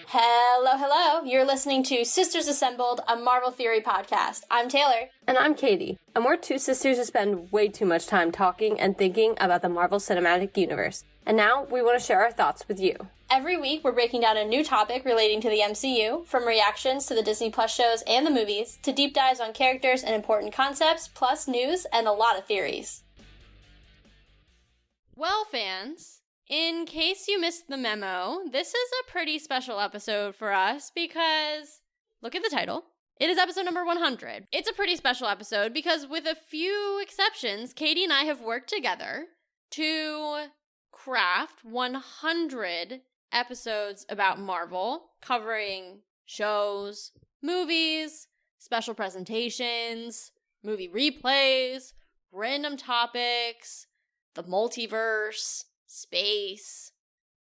Hello, hello. You're listening to Sisters Assembled, a Marvel Theory podcast. I'm Taylor. And I'm Katie. And we're two sisters who spend way too much time talking and thinking about the Marvel Cinematic Universe. And now we want to share our thoughts with you. Every week, we're breaking down a new topic relating to the MCU, from reactions to the Disney Plus shows and the movies, to deep dives on characters and important concepts, plus news and a lot of theories. Well, fans, in case you missed the memo, this is a pretty special episode for us because, look at the title, it is episode number 100. It's a pretty special episode because, with a few exceptions, Katie and I have worked together to craft 100 episodes about Marvel, covering shows, movies, special presentations, movie replays, random topics, the multiverse, space,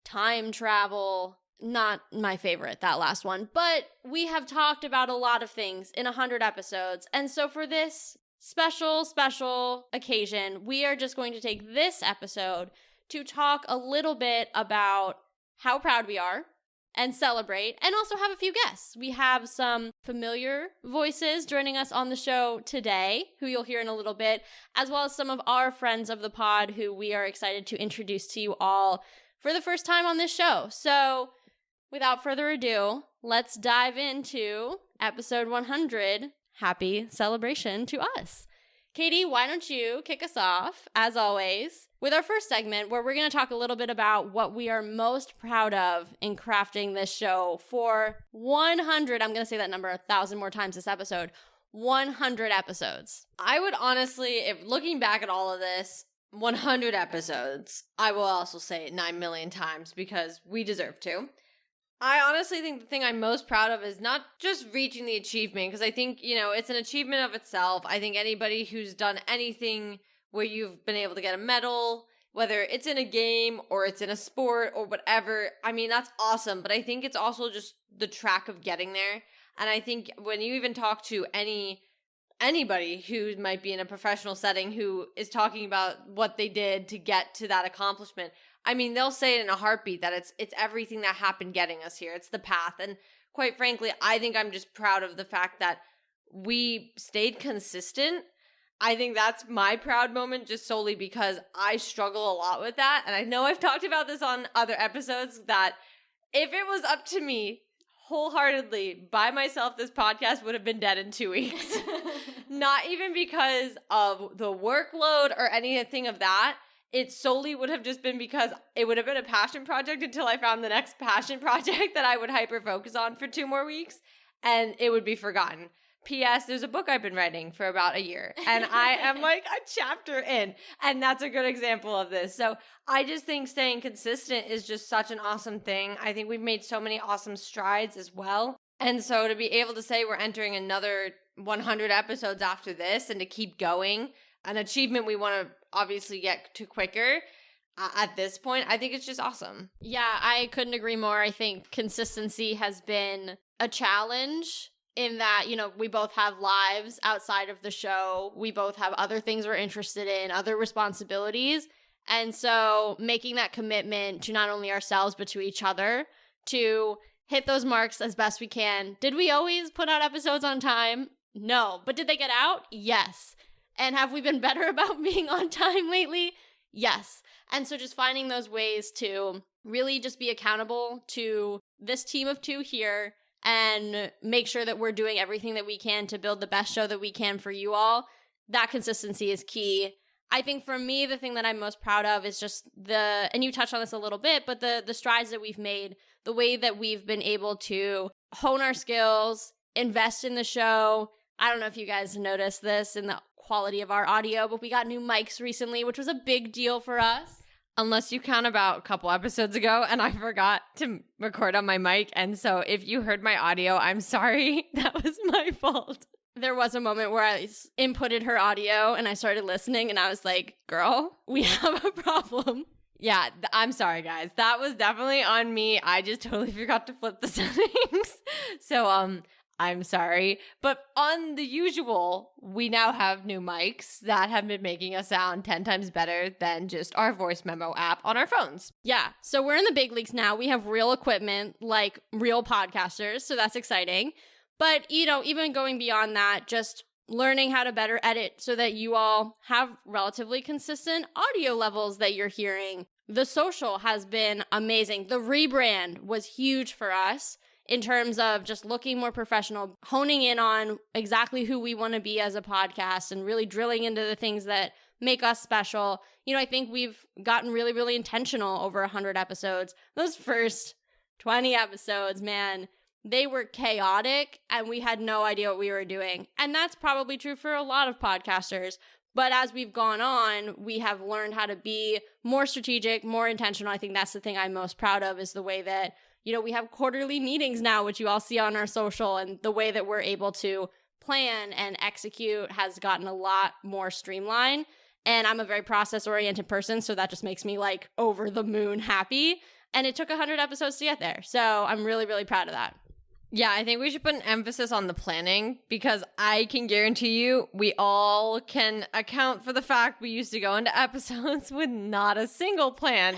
time travel. Not my favorite, that last one, but we have talked about a lot of things in 100 episodes, and so for this special occasion, we are just going to take this episode to talk a little bit about how proud we are and celebrate, and also have a few guests. We have some familiar voices joining us on the show today, who you'll hear in a little bit, as well as some of our friends of the pod who we are excited to introduce to you all for the first time on this show. So, without further ado, let's dive into episode 100. Happy celebration to us. Katie, why don't you kick us off, as always, with our first segment, where we're going to talk a little bit about what we are most proud of in crafting this show for 100, I'm going to say that number 1,000 more times this episode, 100 episodes. I would honestly, if looking back at all of this, 100 episodes, I will also say it 9 million times because we deserve to. I honestly think the thing I'm most proud of is not just reaching the achievement, because I think, it's an achievement of itself. I think anybody who's done anything where you've been able to get a medal, whether it's in a game or it's in a sport or whatever, I mean, that's awesome. But I think it's also just the track of getting there. And I think when you even talk to anybody who might be in a professional setting who is talking about what they did to get to that accomplishment, I mean, they'll say it in a heartbeat that it's everything that happened getting us here. It's the path. And quite frankly, I think I'm just proud of the fact that we stayed consistent. I think that's my proud moment, just solely because I struggle a lot with that. And I know I've talked about this on other episodes, that if it was up to me wholeheartedly by myself, this podcast would have been dead in 2 weeks. Not even because of the workload or anything of that. It solely would have just been because it would have been a passion project until I found the next passion project that I would hyper focus on for 2 more weeks, and it would be forgotten. P.S. There's a book I've been writing for about a year, and I am like a chapter in, and that's a good example of this. So I just think staying consistent is just such an awesome thing. I think we've made so many awesome strides as well. And so to be able to say we're entering another 100 episodes after this and to keep going, an achievement we want to obviously get to quicker at this point, I think it's just awesome. Yeah, I couldn't agree more. I think consistency has been a challenge in that, we both have lives outside of the show. We both have other things we're interested in, other responsibilities. And so making that commitment to not only ourselves, but to each other to hit those marks as best we can. Did we always put out episodes on time? No. But did they get out? Yes. And have we been better about being on time lately? Yes. And so just finding those ways to really just be accountable to this team of 2 here and make sure that we're doing everything that we can to build the best show that we can for you all. That consistency is key. I think for me, the thing that I'm most proud of is just and you touched on this a little bit, but the strides that we've made, the way that we've been able to hone our skills, invest in the show. I don't know if you guys noticed this in the quality of our audio, but we got new mics recently, which was a big deal for us. Unless you count about a couple episodes ago, and I forgot to record on my mic. And so if you heard my audio, I'm sorry. That was my fault. There was a moment where I inputted her audio and I started listening and I was like, girl, we have a problem. Yeah, I'm sorry, guys. That was definitely on me. I just totally forgot to flip the settings. So, I'm sorry. But on the usual, we now have new mics that have been making us sound 10 times better than just our voice memo app on our phones. Yeah, so we're in the big leagues now. We have real equipment, like real podcasters, so that's exciting. But, even going beyond that, just learning how to better edit so that you all have relatively consistent audio levels that you're hearing. The social has been amazing. The rebrand was huge for us in terms of just looking more professional, honing in on exactly who we want to be as a podcast and really drilling into the things that make us special. I think we've gotten really, really intentional over 100 episodes. Those first 20 episodes, man, they were chaotic and we had no idea what we were doing. And that's probably true for a lot of podcasters. But as we've gone on, we have learned how to be more strategic, more intentional. I think that's the thing I'm most proud of, is the way that we have quarterly meetings now, which you all see on our social, and the way that we're able to plan and execute has gotten a lot more streamlined. And I'm a very process-oriented person, so that just makes me over the moon happy. And it took 100 episodes to get there. So I'm really, really proud of that. Yeah, I think we should put an emphasis on the planning, because I can guarantee you we all can account for the fact we used to go into episodes with not a single plan.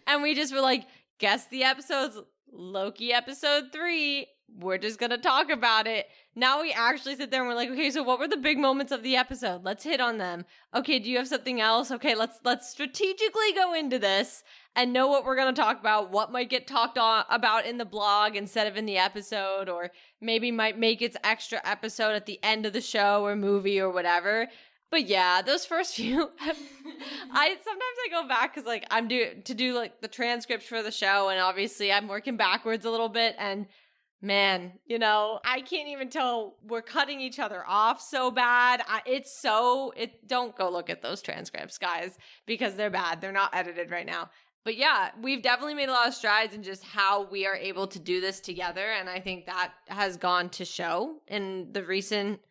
And we just were guess the episodes, Loki episode 3, we're just going to talk about it. Now we actually sit there and we're okay, so what were the big moments of the episode? Let's hit on them. Okay, do you have something else? Okay, let's strategically go into this and know what we're going to talk about, what might get talked about in the blog instead of in the episode, or maybe might make its extra episode at the end of the show or movie or whatever. But yeah, those first few, I go back because I'm do the transcripts for the show, and obviously I'm working backwards a little bit, and man, I can't even tell we're cutting each other off so bad. Don't go look at those transcripts, guys, because they're bad. They're not edited right now. But yeah, we've definitely made a lot of strides in just how we are able to do this together, and I think that has gone to show in the recent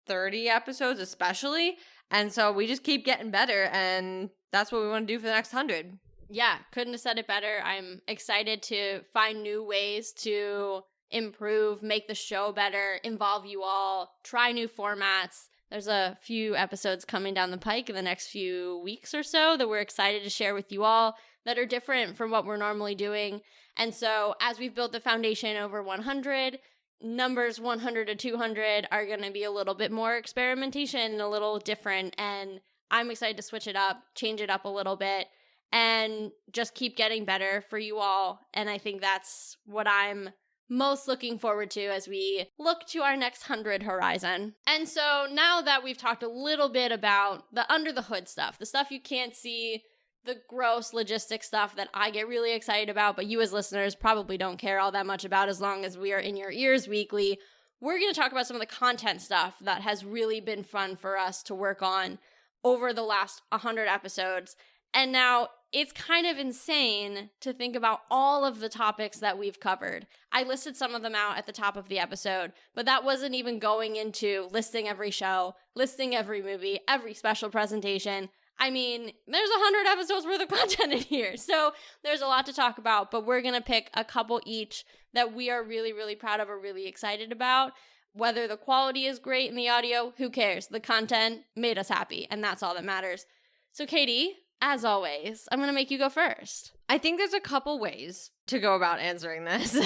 30 episodes especially. And so we just keep getting better, and that's what we want to do for the next 100. Yeah, couldn't have said it better. I'm excited to find new ways to improve, make the show better, involve you all, try new formats. There's a few episodes coming down the pike in the next few weeks or so that we're excited to share with you all that are different from what we're normally doing. And so as we've built the foundation over 100, numbers 100 to 200 are going to be a little bit more experimentation and a little different. And I'm excited to switch it up, change it up a little bit, and just keep getting better for you all. And I think that's what I'm most looking forward to as we look to our next 100 horizon. And so now that we've talked a little bit about the under the hood stuff, the stuff you can't see, the gross logistic stuff that I get really excited about, but you as listeners probably don't care all that much about as long as we are in your ears weekly, we're going to talk about some of the content stuff that has really been fun for us to work on over the last 100 episodes. And now it's kind of insane to think about all of the topics that we've covered. I listed some of them out at the top of the episode, but that wasn't even going into listing every show, listing every movie, every special presentation. I mean, there's 100 episodes worth of content in here, so there's a lot to talk about, but we're going to pick a couple each that we are really, really proud of or really excited about. Whether the quality is great in the audio, who cares? The content made us happy, and that's all that matters. So, Katie, as always, I'm going to make you go first. I think there's a couple ways to go about answering this.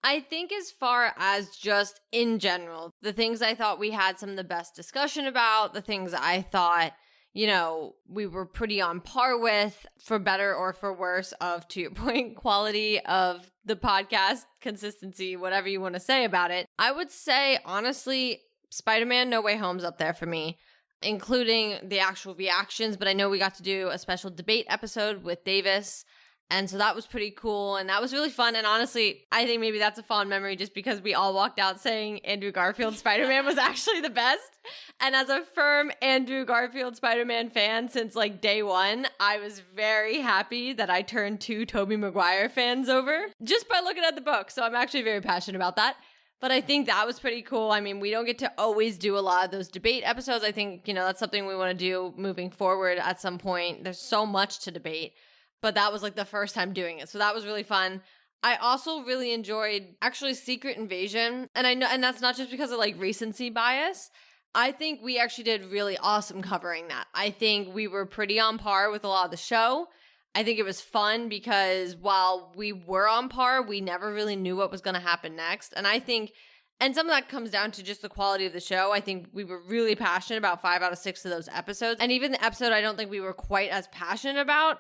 I think as far as just in general, the things I thought we had some of the best discussion about, the things I thought we were pretty on par with, for better or for worse, of, to your point, quality of the podcast, consistency, whatever you want to say about it. I would say, honestly, Spider-Man No Way Home's up there for me, including the actual reactions, but I know we got to do a special debate episode with Davis, and so that was pretty cool, and that was really fun, and honestly, I think maybe that's a fond memory just because we all walked out saying Andrew Garfield's Spider-Man was actually the best, and as a firm Andrew Garfield Spider-Man fan since day one, I was very happy that I turned 2 Tobey Maguire fans over, just by looking at the book, so I'm actually very passionate about that. But I think that was pretty cool. I mean, we don't get to always do a lot of those debate episodes. I think, that's something we want to do moving forward at some point. There's so much to debate. But that was the first time doing it. So that was really fun. I also really enjoyed actually Secret Invasion. And I know, and that's not just because of like recency bias. I think we actually did really awesome covering that. I think we were pretty on par with a lot of the show. I think it was fun because while we were on par, we never really knew what was going to happen next. And I think, and some of that comes down to just the quality of the show. I think we were really passionate about 5 out of 6 of those episodes. And even the episode I don't think we were quite as passionate about,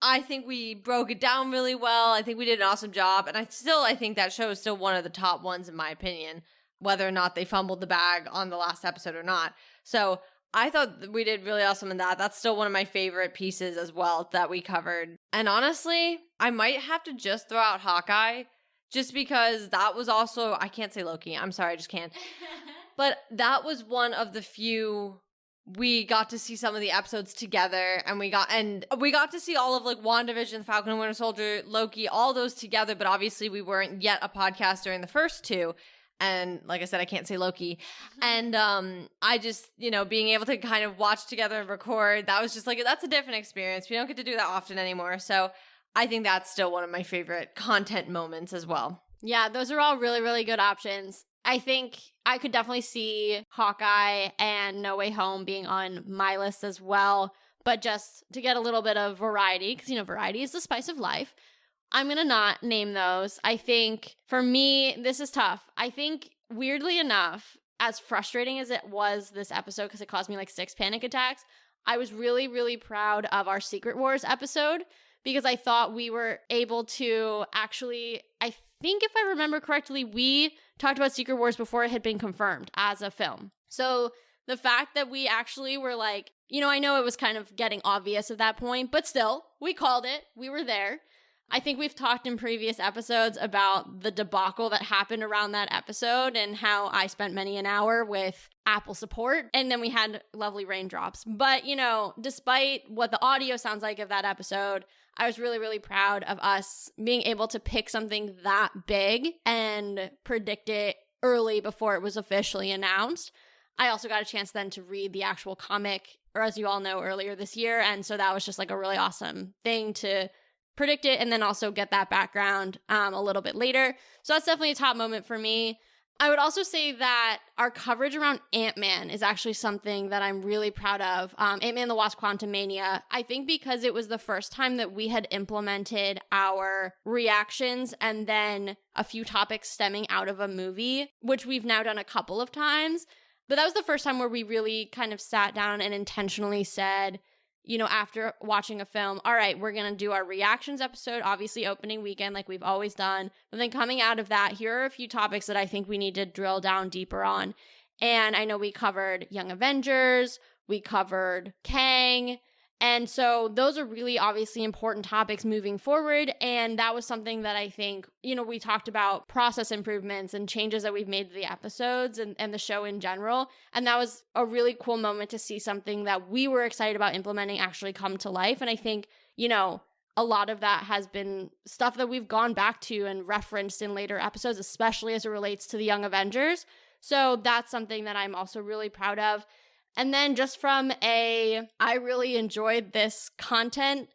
I think we broke it down really well. I think we did an awesome job. And I think that show is still one of the top ones in my opinion, whether or not they fumbled the bag on the last episode or not. So I thought we did really awesome in that. That's still one of my favorite pieces as well that we covered. And honestly, I might have to just throw out Hawkeye just because that was also, I can't say Loki. I'm sorry, I just can't. But that was one of the few we got to see some of the episodes together, and we got to see all of like WandaVision, Falcon and Winter Soldier, Loki, all those together, but obviously we weren't yet a podcast during the first two. And like I said, I can't say Loki. And I just, being able to kind of watch together and record, that was just like, that's a different experience. We don't get to do that often anymore. So I think that's still one of my favorite content moments as well. Yeah, those are all really, really good options. I think I could definitely see Hawkeye and No Way Home being on my list as well. But just to get a little bit of variety, because, variety is the spice of life, I'm going to not name those. I think for me, this is tough. I think weirdly enough, as frustrating as it was this episode, because it caused me like 6 panic attacks, I was really, really proud of our Secret Wars episode because I thought we were able to actually, I think if I remember correctly, we talked about Secret Wars before it had been confirmed as a film. So the fact that we actually were like, I know it was kind of getting obvious at that point, but still, we called it. We were there. I think we've talked in previous episodes about the debacle that happened around that episode and how I spent many an hour with Apple support, and then we had lovely raindrops. But, despite what the audio sounds like of that episode, I was really, really proud of us being able to pick something that big and predict it early before it was officially announced. I also got a chance then to read the actual comic, or as you all know, earlier this year, and so that was just like a really awesome thing to predict it and then also get that background a little bit later. So that's definitely a top moment for me. I would also say that our coverage around Ant-Man is actually something that I'm really proud of. Ant-Man the Wasp: Quantumania, I think because it was the first time that we had implemented our reactions and then a few topics stemming out of a movie, which we've now done a couple of times. But that was the first time where we really kind of sat down and intentionally said, after watching a film, all right, we're going to do our reactions episode, obviously opening weekend like we've always done. But then coming out of that, here are a few topics that I think we need to drill down deeper on. And I know we covered Young Avengers, we covered Kang. And so those are really obviously important topics moving forward. And that was something that I think, we talked about process improvements and changes that we've made to the episodes and the show in general. And that was a really cool moment to see something that we were excited about implementing actually come to life. And I think, a lot of that has been stuff that we've gone back to and referenced in later episodes, especially as it relates to the Young Avengers. So that's something that I'm also really proud of. And then just from I really enjoyed this content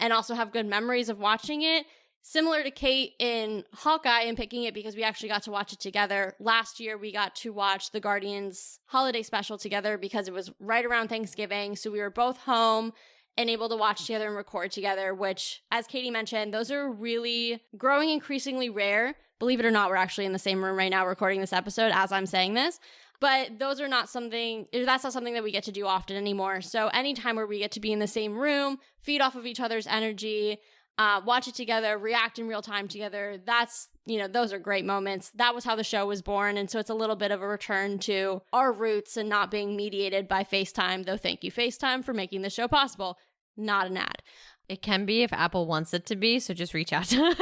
and also have good memories of watching it. Similar to Kate in Hawkeye and picking it because we actually got to watch it together. Last year, we got to watch the Guardians holiday special together because it was right around Thanksgiving. So we were both home and able to watch together and record together, which, as Katie mentioned, those are really growing increasingly rare. Believe it or not, we're actually in the same room right now recording this episode as I'm saying this. But that's not something that we get to do often anymore. So anytime where we get to be in the same room, feed off of each other's energy, watch it together, react in real time together, those are great moments. That was how the show was born. And so it's a little bit of a return to our roots and not being mediated by FaceTime, though thank you, FaceTime, for making the show possible. Not an ad. It can be if Apple wants it to be, so just reach out to us.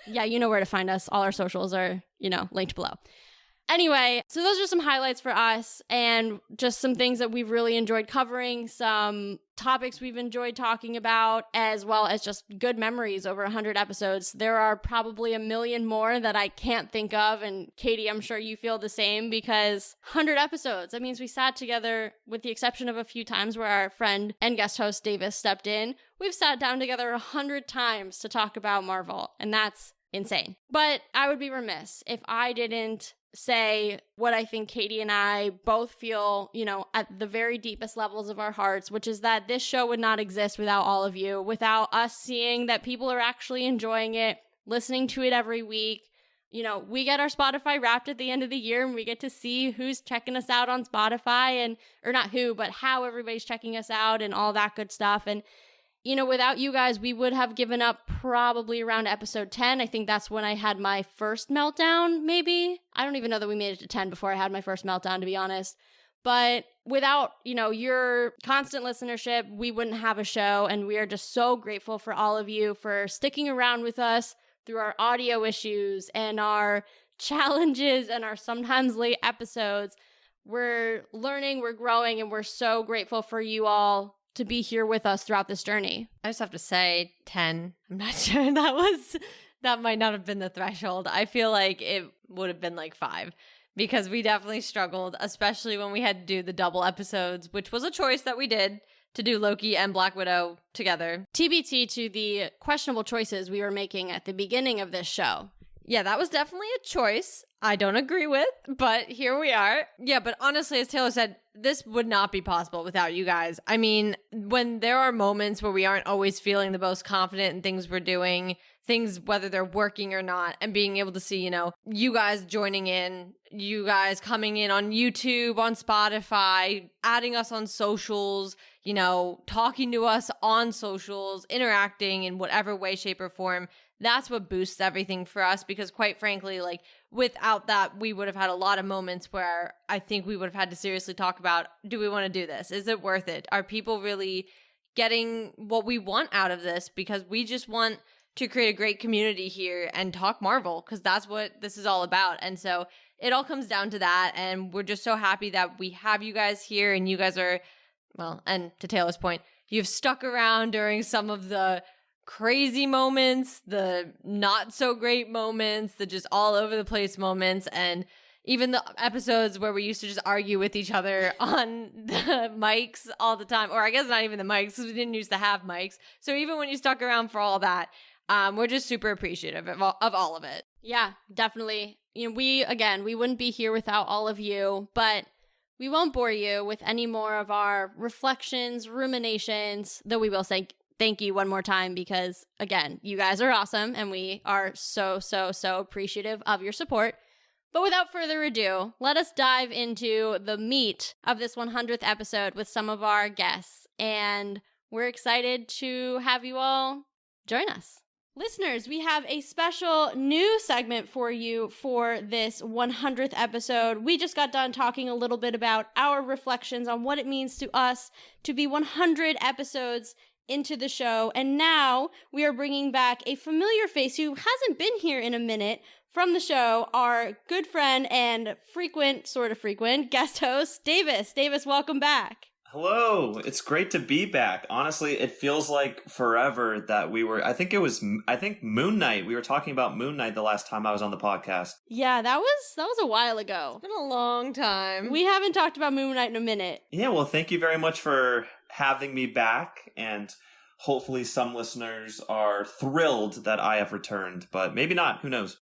Yeah, you know where to find us. All our socials are, linked below. Anyway, so those are some highlights for us and just some things that we've really enjoyed covering, some topics we've enjoyed talking about, as well as just good memories over 100 episodes. There are probably a million more that I can't think of, and Katie, I'm sure you feel the same because 100 episodes, that means we sat together, with the exception of a few times where our friend and guest host Davis stepped in, we've sat down together 100 times to talk about Marvel, and that's insane. But I would be remiss if I didn't say what I think Katie and I both feel, at the very deepest levels of our hearts, which is that this show would not exist without all of you, without us seeing that people are actually enjoying it, listening to it every week. We get our Spotify Wrapped at the end of the year, and we get to see who's checking us out on Spotify or not who, but how everybody's checking us out and all that good stuff. And, without you guys, we would have given up probably around episode 10. I think that's when I had my first meltdown, maybe. I don't even know that we made it to 10 before I had my first meltdown, to be honest. But without, your constant listenership, we wouldn't have a show. And we are just so grateful for all of you for sticking around with us through our audio issues and our challenges and our sometimes late episodes. We're learning, we're growing, and we're so grateful for you all to be here with us throughout this journey. I just have to say 10. I'm not sure that might not have been the threshold. I feel like it would have been like 5 because we definitely struggled, especially when we had to do the double episodes, which was a choice that we did to do Loki and Black Widow together. TBT to the questionable choices we were making at the beginning of this show. Yeah, that was definitely a choice I don't agree with, but here we are. Yeah, but honestly, as Taylor said, this would not be possible without you guys. I mean, when there are moments where we aren't always feeling the most confident in things we're doing, things whether they're working or not, and being able to see, you guys joining in, you guys coming in on YouTube, on Spotify, adding us on socials, talking to us on socials, interacting in whatever way, shape, or form. That's what boosts everything for us because quite frankly, like without that, we would have had a lot of moments where I think we would have had to seriously talk about, do we want to do this? Is it worth it? Are people really getting what we want out of this? Because we just want to create a great community here and talk Marvel because that's what this is all about. And so it all comes down to that. And we're just so happy that we have you guys here and you guys are, well, and to Taylor's point, you've stuck around during some of the crazy moments, the not so great moments, the just all over the place moments, and even the episodes where we used to just argue with each other on the mics all the time, or I guess not even the mics because we didn't used to have mics. So even when you stuck around for all that, we're just super appreciative of all of it. Yeah, definitely. We wouldn't be here without all of you, but we won't bore you with any more of our reflections, ruminations, though we will say thank you one more time because, again, you guys are awesome and we are so, so, so appreciative of your support. But without further ado, let us dive into the meat of this 100th episode with some of our guests. And we're excited to have you all join us. Listeners, we have a special new segment for you for this 100th episode. We just got done talking a little bit about our reflections on what it means to us to be 100 episodes into the show. And now we are bringing back a familiar face who hasn't been here in a minute from the show, our good friend and sort of frequent guest host, Davis. Davis, welcome back. Hello, it's great to be back. Honestly, it feels like forever that I think Moon Knight. We were talking about Moon Knight the last time I was on the podcast. Yeah, that was a while ago. It's been a long time. We haven't talked about Moon Knight in a minute. Yeah, well, thank you very much for having me back, and hopefully some listeners are thrilled that I have returned, but maybe not, who knows?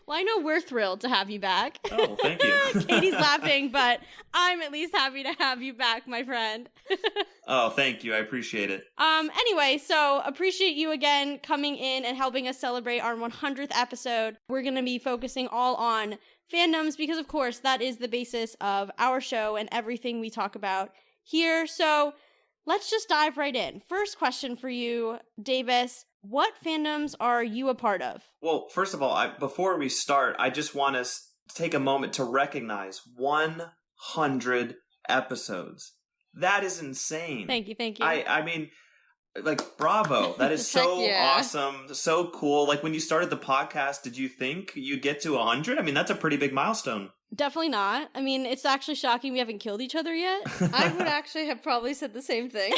Well, I know we're thrilled to have you back. Oh, thank you. Katie's laughing, but I'm at least happy to have you back, my friend. Oh, thank you. I appreciate it. Anyway, so appreciate you again coming in and helping us celebrate our 100th episode. We're going to be focusing all on fandoms because, of course, that is the basis of our show and everything we talk about here. So let's just dive right in. First question for you, Davis. What fandoms are you a part of? Well, first of all, before we start, I just want us to take a moment to recognize 100 episodes. That is insane. Thank you. I mean, like, bravo. That is so awesome, so cool. Like, when you started the podcast, did you think you'd get to 100? I mean, that's a pretty big milestone. Definitely not. I mean, it's actually shocking we haven't killed each other yet. I would actually have probably said the same thing.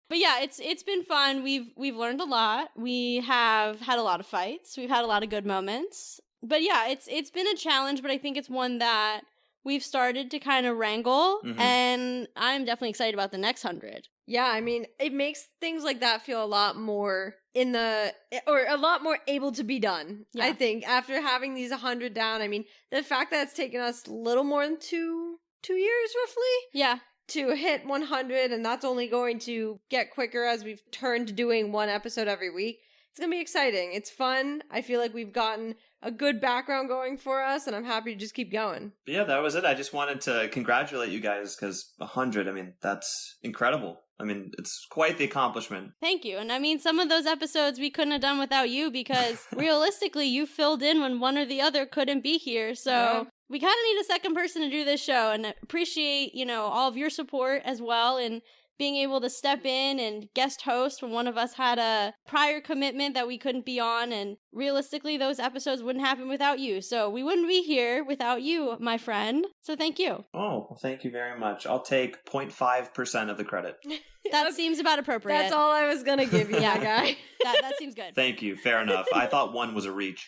But yeah, it's been fun. We've learned a lot. We have had a lot of fights. We've had a lot of good moments. But yeah, it's been a challenge, but I think it's one that we've started to kind of wrangle, and I'm definitely excited about the next 100. Yeah, I mean, it makes things like that feel a lot more a lot more able to be done. Yeah. I think after having these 100 down, I mean, the fact that it's taken us a little more than two years roughly Yeah. to hit 100, and that's only going to get quicker as we've turned to doing one episode every week. It's going to be exciting. It's fun. I feel like we've gotten a good background going for us, and I'm happy to just keep going. But yeah, that was it. I just wanted to congratulate you guys because 100, I mean, that's incredible. I mean, it's quite the accomplishment. Thank you. And I mean, some of those episodes we couldn't have done without you because realistically, you filled in when one or the other couldn't be here. So we kind of need a second person to do this show, and appreciate, all of your support as well, and being able to step in and guest host when one of us had a prior commitment that we couldn't be on. And realistically, those episodes wouldn't happen without you. So we wouldn't be here without you, my friend. So thank you. Oh, well, thank you very much. I'll take 0.5% of the credit. That seems about appropriate. That's all I was going to give you, Yeah. guy. That seems good. Thank you. Fair enough. I thought 1 was a reach.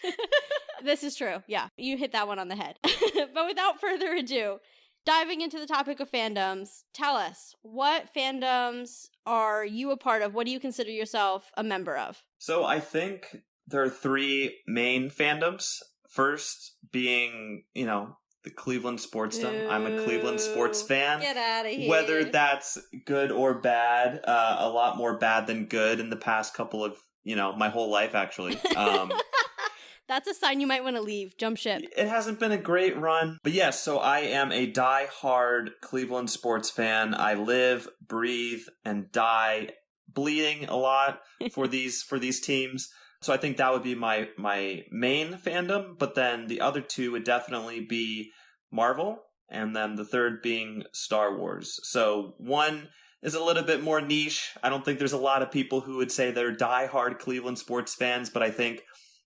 This is true. Yeah, you hit that one on the head. But without further ado, diving into the topic of fandoms, tell us, what fandoms are you a part of? What do you consider yourself a member of? So I think there are 3 main fandoms. First being, the Cleveland sportsdom. I'm a Cleveland sports fan. Get out of here. Whether that's good or bad, a lot more bad than good in the past couple of, my whole life actually. That's a sign you might want to leave. Jump ship. It hasn't been a great run. But yes, so I am a die-hard Cleveland sports fan. I live, breathe, and die bleeding a lot for these teams. So I think that would be my main fandom. But then the other 2 would definitely be Marvel, and then the third being Star Wars. So one is a little bit more niche. I don't think there's a lot of people who would say they're die-hard Cleveland sports fans, but I think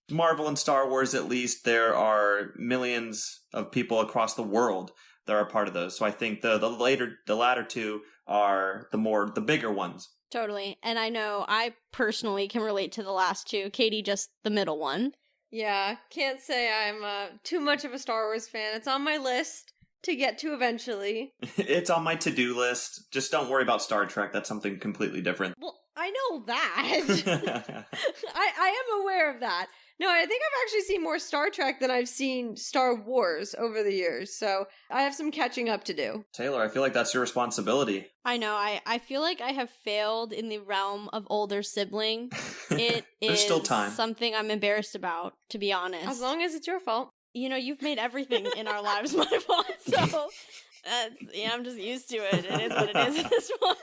Marvel and Star Wars, at least, there are millions of people across the world that are part of those. So I think the latter 2 are the bigger ones. Totally. And I know I personally can relate to the last 2. Katie, just the middle one. Yeah, can't say I'm too much of a Star Wars fan. It's on my list to get to eventually. It's on my to-do list. Just don't worry about Star Trek. That's something completely different. Well, I know that. I am aware of that. No, I think I've actually seen more Star Trek than I've seen Star Wars over the years, so I have some catching up to do. Taylor, I feel like that's your responsibility. I know. I feel like I have failed in the realm of older sibling. It There's is still time. Something I'm embarrassed about, to be honest. As long as it's your fault. You've made everything in our lives my fault, so I'm just used to it. It is what it is at this point.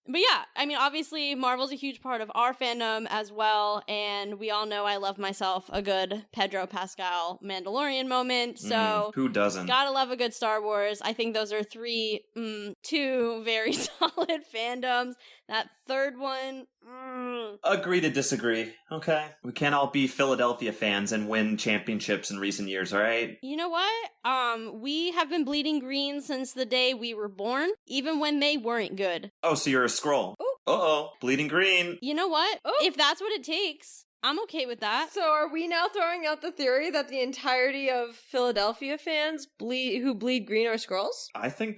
But yeah, I mean, obviously, Marvel's a huge part of our fandom as well, and we all know I love myself a good Pedro Pascal Mandalorian moment, so who doesn't? Gotta love a good Star Wars. I think those are 2 very solid fandoms. That third one, Agree to disagree, okay? We can't all be Philadelphia fans and win championships in recent years, all right? You know what? We have been bleeding green since the day we were born, even when they weren't good. Oh, so you're a Skrull. Ooh. Uh-oh, bleeding green. You know what? Oh. If that's what it takes, I'm okay with that. So are we now throwing out the theory that the entirety of Philadelphia fans who bleed green are Skrulls? I think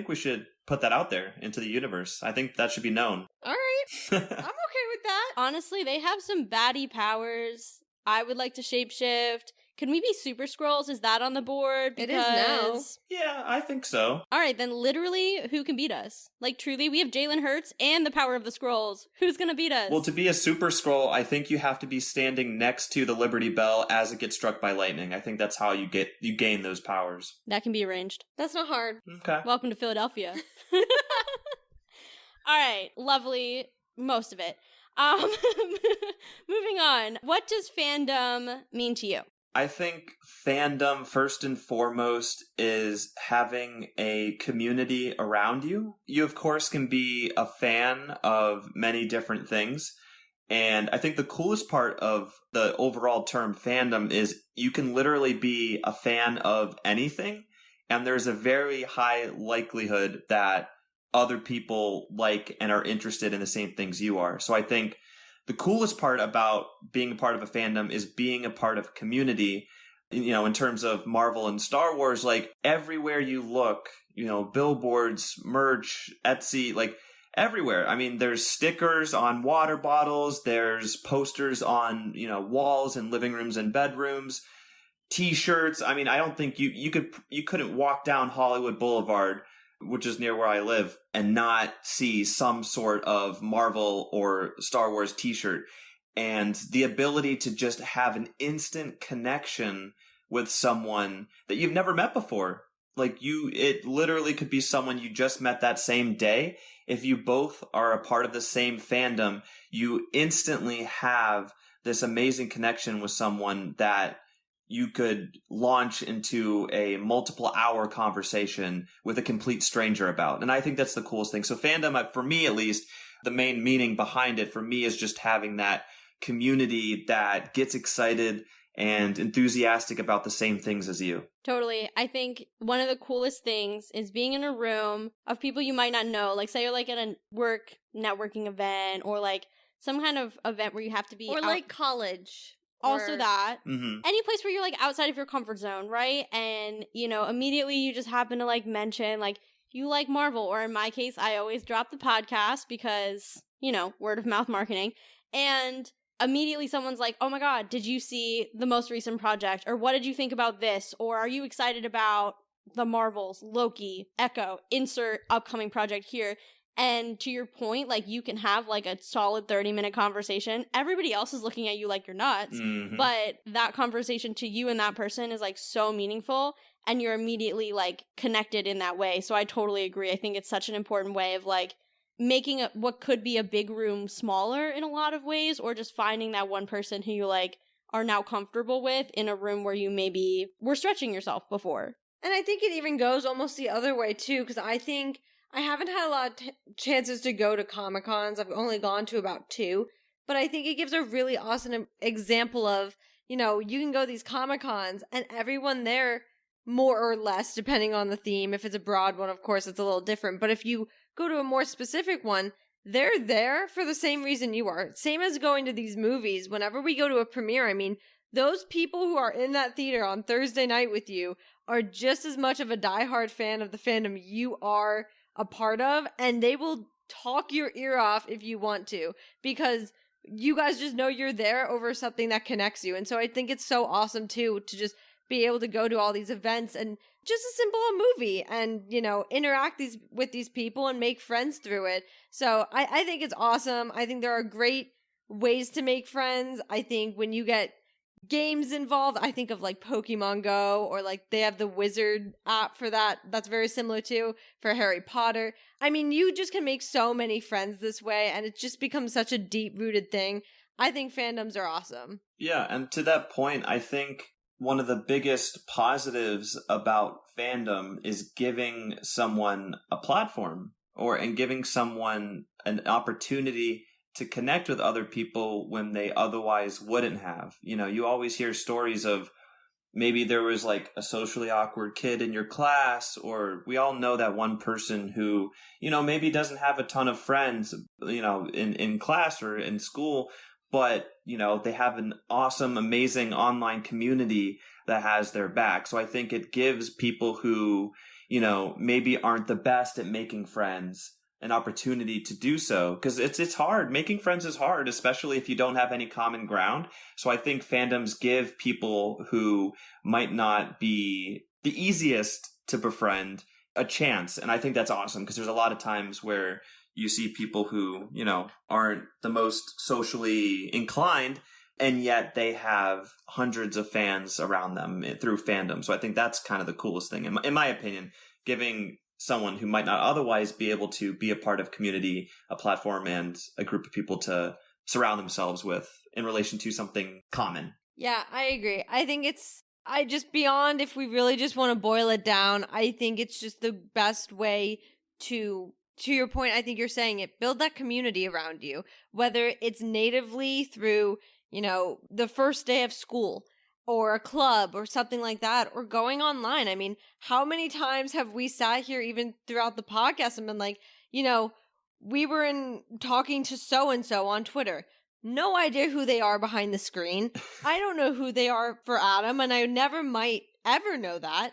we should put that out there into the universe. I think that should be known. All right. I'm okay with that. Honestly, they have some baddie powers. I would like to shapeshift. Can we be Super Skrulls? Is that on the board? It is now. Yeah, I think so. All right, then literally, who can beat us? Like, truly, we have Jalen Hurts and the power of the Skrulls. Who's gonna beat us? Well, to be a Super Skrull, I think you have to be standing next to the Liberty Bell as it gets struck by lightning. I think that's how you gain those powers. That can be arranged. That's not hard. Okay. Welcome to Philadelphia. All right, lovely. Most of it. Moving on. What does fandom mean to you? I think fandom, first and foremost, is having a community around you. You, of course, can be a fan of many different things. And I think the coolest part of the overall term fandom is you can literally be a fan of anything. And there's a very high likelihood that other people like and are interested in the same things you are. So I think the coolest part about being a part of a fandom is being a part of a community. In terms of Marvel and Star Wars, like everywhere you look, billboards, merch, Etsy, like everywhere. I mean, there's stickers on water bottles, there's posters on, walls in living rooms and bedrooms, T-shirts. I mean, I don't think you couldn't walk down Hollywood Boulevard, which is near where I live, and not see some sort of Marvel or Star Wars T-shirt. And the ability to just have an instant connection with someone that you've never met before. Like it literally could be someone you just met that same day. If you both are a part of the same fandom, you instantly have this amazing connection with someone that you could launch into a multiple hour conversation with a complete stranger about. And I think that's the coolest thing. So fandom, for me at least, the main meaning behind it for me is just having that community that gets excited and enthusiastic about the same things as you. Totally. I think one of the coolest things is being in a room of people you might not know. Like, say you're like at a work networking event or like some kind of event where you have to be or like college. Also that. Mm-hmm. Any place where you're like outside of your comfort zone, right? And, immediately you just happen to like mention like you like Marvel, or in my case, I always drop the podcast because, word of mouth marketing. And immediately someone's like, oh my God, did you see the most recent project? Or what did you think about this? Or are you excited about the Marvels, Loki, Echo, insert upcoming project here? And to your point, like you can have like a solid 30-minute conversation. Everybody else is looking at you like you're nuts. Mm-hmm. But that conversation to you and that person is like so meaningful. And you're immediately like connected in that way. So I totally agree. I think it's such an important way of like making what could be a big room smaller in a lot of ways, or just finding that one person who you like are now comfortable with in a room where you maybe were stretching yourself before. And I think it even goes almost the other way too, because I think I haven't had a lot of chances to go to Comic-Cons. I've only gone to about 2, but I think it gives a really awesome example of, you can go to these Comic-Cons and everyone there, more or less, depending on the theme. If it's a broad one, of course, it's a little different. But if you go to a more specific one, they're there for the same reason you are. Same as going to these movies. Whenever we go to a premiere, I mean, those people who are in that theater on Thursday night with you are just as much of a diehard fan of the fandom you are a part of, and they will talk your ear off if you want to, because you guys just know you're there over something that connects you. And so I think it's so awesome too to just be able to go to all these events and just as simple a movie and, interact with these people and make friends through it. So I think it's awesome. I think there are great ways to make friends. I think when you get games involved, I think of like Pokemon Go, or like they have the Wizard app for that. That's very similar to for Harry Potter. I mean, you just can make so many friends this way, and it just becomes such a deep-rooted thing. I think fandoms are awesome. Yeah, and to that point, I think one of the biggest positives about fandom is giving someone a platform and giving someone an opportunity to connect with other people when they otherwise wouldn't have. You always hear stories of maybe there was like a socially awkward kid in your class, or we all know that one person who, maybe doesn't have a ton of friends, in class or in school, but, they have an awesome, amazing online community that has their back. So I think it gives people who, maybe aren't the best at making friends an opportunity to do so, because it's hard. Making friends is hard, especially if you don't have any common ground. So I think fandoms give people who might not be the easiest to befriend a chance. And I think that's awesome, because there's a lot of times where you see people who, aren't the most socially inclined, and yet they have hundreds of fans around them through fandom. So I think that's kind of the coolest thing, in my opinion, giving someone who might not otherwise be able to be a part of community, a platform, and a group of people to surround themselves with in relation to something common. Yeah, I agree. I think beyond, if we really just want to boil it down, I think it's just the best way to your point, I think you're saying it, build that community around you, whether it's natively through, the first day of school, or a club or something like that, or going online. I mean, how many times have we sat here even throughout the podcast and been like, we were talking to so-and-so on Twitter. No idea who they are behind the screen. I don't know who they are for Adam, and I never might ever know that.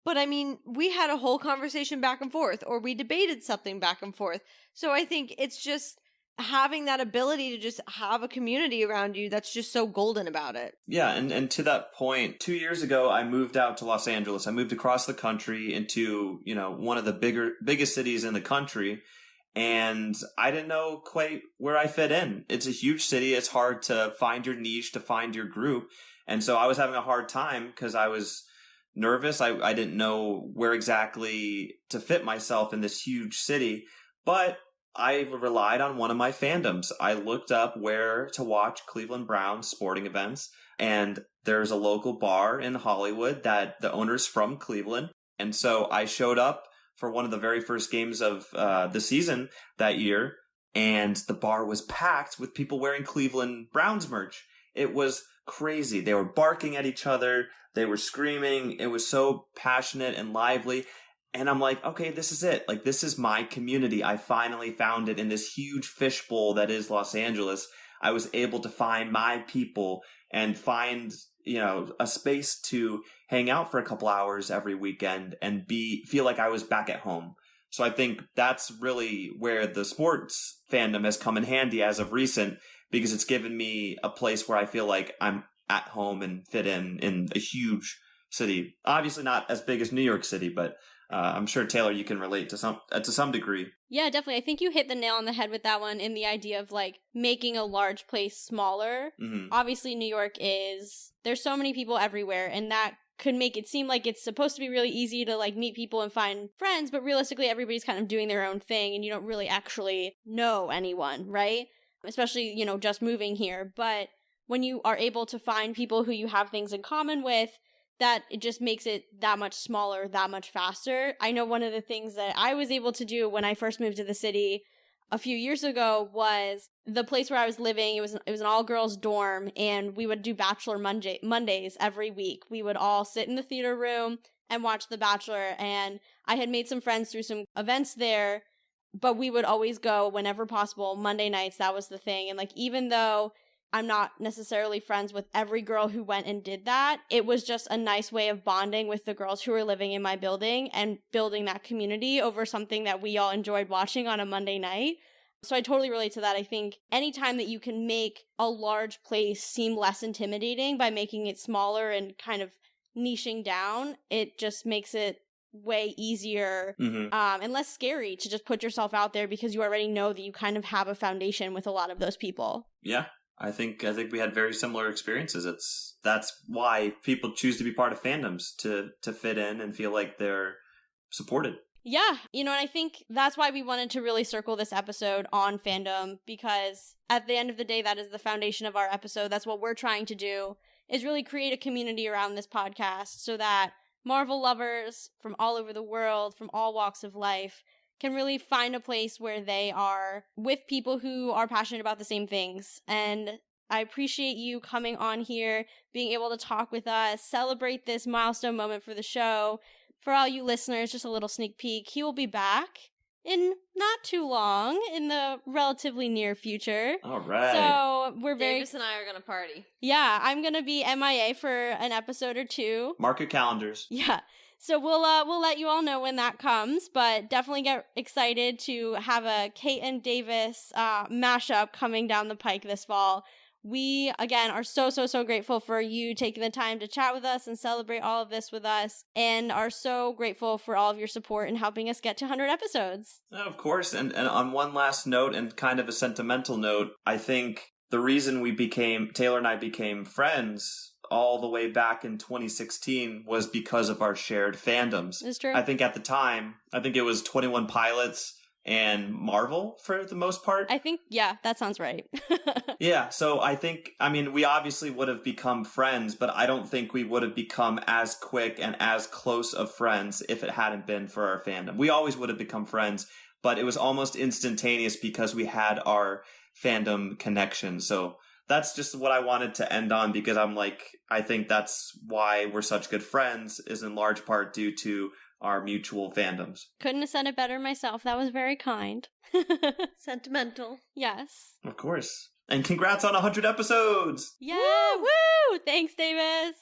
But I mean, we had a whole conversation back and forth, or we debated something back and forth. So I think it's just having that ability to just have a community around you that's just so golden about it. Yeah, and to that point, 2 years ago, I moved out to Los Angeles. I moved across the country into, one of the biggest cities in the country. And I didn't know quite where I fit in. It's a huge city. It's hard to find your niche, to find your group. And so I was having a hard time because I was nervous. I didn't know where exactly to fit myself in this huge city. But I relied on one of my fandoms. I looked up where to watch Cleveland Browns sporting events. And there's a local bar in Hollywood that the owner's from Cleveland. And so I showed up for one of the very first games of the season that year, and the bar was packed with people wearing Cleveland Browns merch. It was crazy. They were barking at each other. They were screaming. It was so passionate and lively. And I'm like, okay, this is it. Like, this is my community. I finally found it in this huge fishbowl that is Los Angeles. I was able to find my people and find a space to hang out for a couple hours every weekend and feel like I was back at home. So I think that's really where the sports fandom has come in handy as of recent, because it's given me a place where I feel like I'm at home and fit in a huge city. Obviously not as big as New York City, but I'm sure, Taylor, you can relate to some degree. Yeah, definitely. I think you hit the nail on the head with that one in the idea of like making a large place smaller. Mm-hmm. Obviously, New York there's so many people everywhere, and that could make it seem like it's supposed to be really easy to like meet people and find friends, but realistically everybody's kind of doing their own thing and you don't really actually know anyone, right? Especially, just moving here. But when you are able to find people who you have things in common with, that it just makes it that much smaller, that much faster. I know one of the things that I was able to do when I first moved to the city a few years ago was the place where I was living. It was an all-girls dorm, and we would do Bachelor Mondays every week. We would all sit in the theater room and watch The Bachelor, and I had made some friends through some events there, but we would always go whenever possible. Monday nights, that was the thing. And like, even though I'm not necessarily friends with every girl who went and did that, it was just a nice way of bonding with the girls who were living in my building and building that community over something that we all enjoyed watching on a Monday night. So I totally relate to that. I think anytime that you can make a large place seem less intimidating by making it smaller and kind of niching down, it just makes it way easier and less scary to just put yourself out there, because you already know that you kind of have a foundation with a lot of those people. Yeah. I think we had very similar experiences. That's why people choose to be part of fandoms, to fit in and feel like they're supported. Yeah, and I think that's why we wanted to really circle this episode on fandom, because at the end of the day, that is the foundation of our episode. That's what we're trying to do, is really create a community around this podcast so that Marvel lovers from all over the world, from all walks of life, can really find a place where they are with people who are passionate about the same things. And I appreciate you coming on here, being able to talk with us, celebrate this milestone moment for the show. For all you listeners, just a little sneak peek, he will be back in not too long, in the relatively near future. All right. So we're Davis and I are going to party. Yeah, I'm going to be MIA for an episode or two. Mark your calendars. Yeah. So we'll let you all know when that comes, but definitely get excited to have a Kate and Davis mashup coming down the pike this fall. We, again, are so grateful for you taking the time to chat with us and celebrate all of this with us, and are so grateful for all of your support in helping us get to 100 episodes. Of course, and on one last note, and kind of a sentimental note, I think the reason Taylor and I became friends all the way back in 2016 was because of our shared fandoms. It's true. I think at the time, it was 21 Pilots and Marvel for the most part. I think, yeah, that sounds right. Yeah, so we obviously would have become friends, but I don't think we would have become as quick and as close of friends if it hadn't been for our fandom. We always would have become friends, but it was almost instantaneous because we had our fandom connection. So that's just what I wanted to end on, because I think that's why we're such good friends, is in large part due to our mutual fandoms. Couldn't have said it better myself. That was very kind. Sentimental. Yes. Of course. And congrats on 100 episodes! Yeah, woo! Thanks, Davis!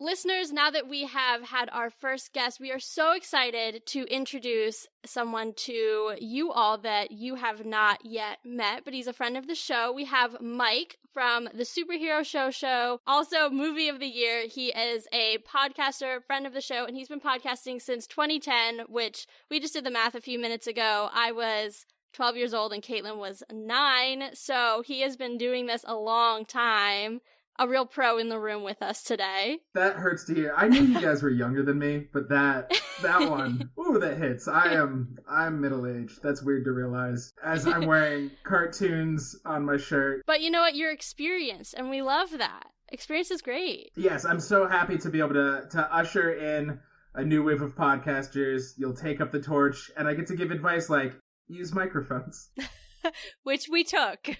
Listeners, now that we have had our first guest, we are so excited to introduce someone to you all that you have not yet met, but he's a friend of the show. We have Mike from the Superhero Show, also Movie of the Year. He is a podcaster, friend of the show, and he's been podcasting since 2010, which we just did the math a few minutes ago. I was 12 years old and Caitlin was 9, so he has been doing this a long time. A real pro in the room with us today. That hurts to hear. I knew you guys were younger than me, but that one, ooh, that hits. I'm middle-aged. That's weird to realize, as I'm wearing cartoons on my shirt. But you know what? You're experienced, and we love that. Experience is great. Yes, I'm so happy to be able to usher in a new wave of podcasters. You'll take up the torch, and I get to give advice like, use microphones. Which we took.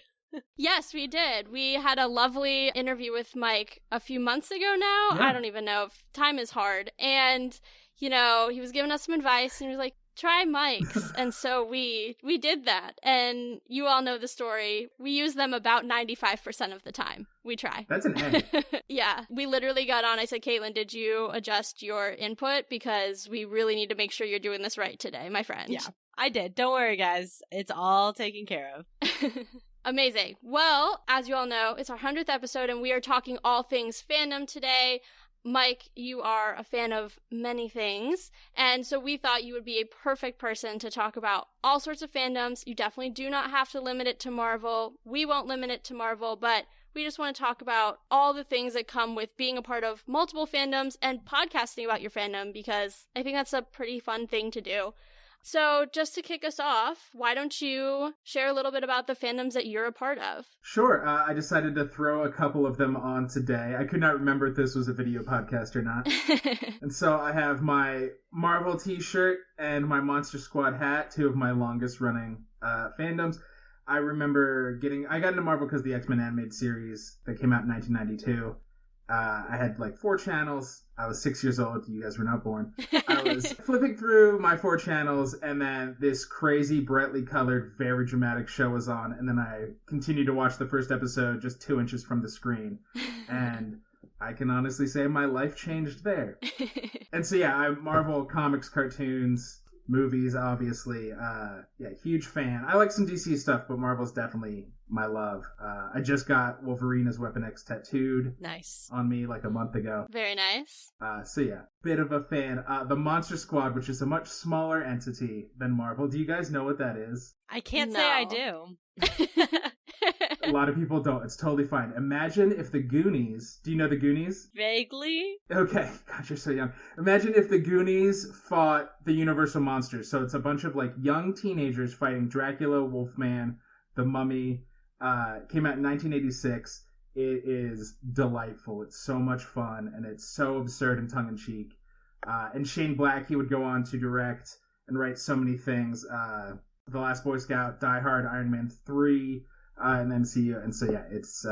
Yes, we did. We had a lovely interview with Mike a few months ago now. Yeah. I don't even know. Time is hard. And, he was giving us some advice and he was like, try mics. And so we did that. And you all know the story. We use them about 95% of the time. We try. That's an A. Yeah. We literally got on. I said, Caitlin, did you adjust your input? Because we really need to make sure you're doing this right today, my friend. Yeah, I did. Don't worry, guys. It's all taken care of. Amazing. Well, as you all know, it's our 100th episode, and we are talking all things fandom today. Mike, you are a fan of many things, and so we thought you would be a perfect person to talk about all sorts of fandoms. You definitely do not have to limit it to Marvel. We won't limit it to Marvel, but we just want to talk about all the things that come with being a part of multiple fandoms and podcasting about your fandom, because I think that's a pretty fun thing to do. So just to kick us off, why don't you share a little bit about the fandoms that you're a part of? Sure. I decided to throw a couple of them on today. I could not remember if this was a video podcast or not. And so I have my Marvel t-shirt and my Monster Squad hat, two of my longest running fandoms. I remember I got into Marvel because of the X-Men animated series that came out in 1992. I had 4 channels. I was 6 years old. You guys were not born. I was flipping through my 4 channels, and then this crazy, brightly colored, very dramatic show was on. And then I continued to watch the first episode just 2 inches from the screen. And I can honestly say my life changed there. And so, yeah, I'm Marvel comics, cartoons, movies, obviously. Huge fan. I like some DC stuff, but Marvel's definitely my love. I just got Wolverine as Weapon X tattooed on me a month ago. Very nice. So yeah, bit of a fan. The Monster Squad, which is a much smaller entity than Marvel. Do you guys know what that is? I can't say I do. A lot of people don't. It's totally fine. Imagine if the Goonies... Do you know the Goonies? Vaguely. Okay. God, you're so young. Imagine if the Goonies fought the Universal Monsters. So it's a bunch of young teenagers fighting Dracula, Wolfman, the Mummy. Came out in 1986. It is delightful. It's so much fun, and it's so absurd and tongue-in-cheek. And Shane Black, he would go on to direct and write so many things. The Last Boy Scout, Die Hard, Iron Man 3, and then MCU. And so, yeah, it's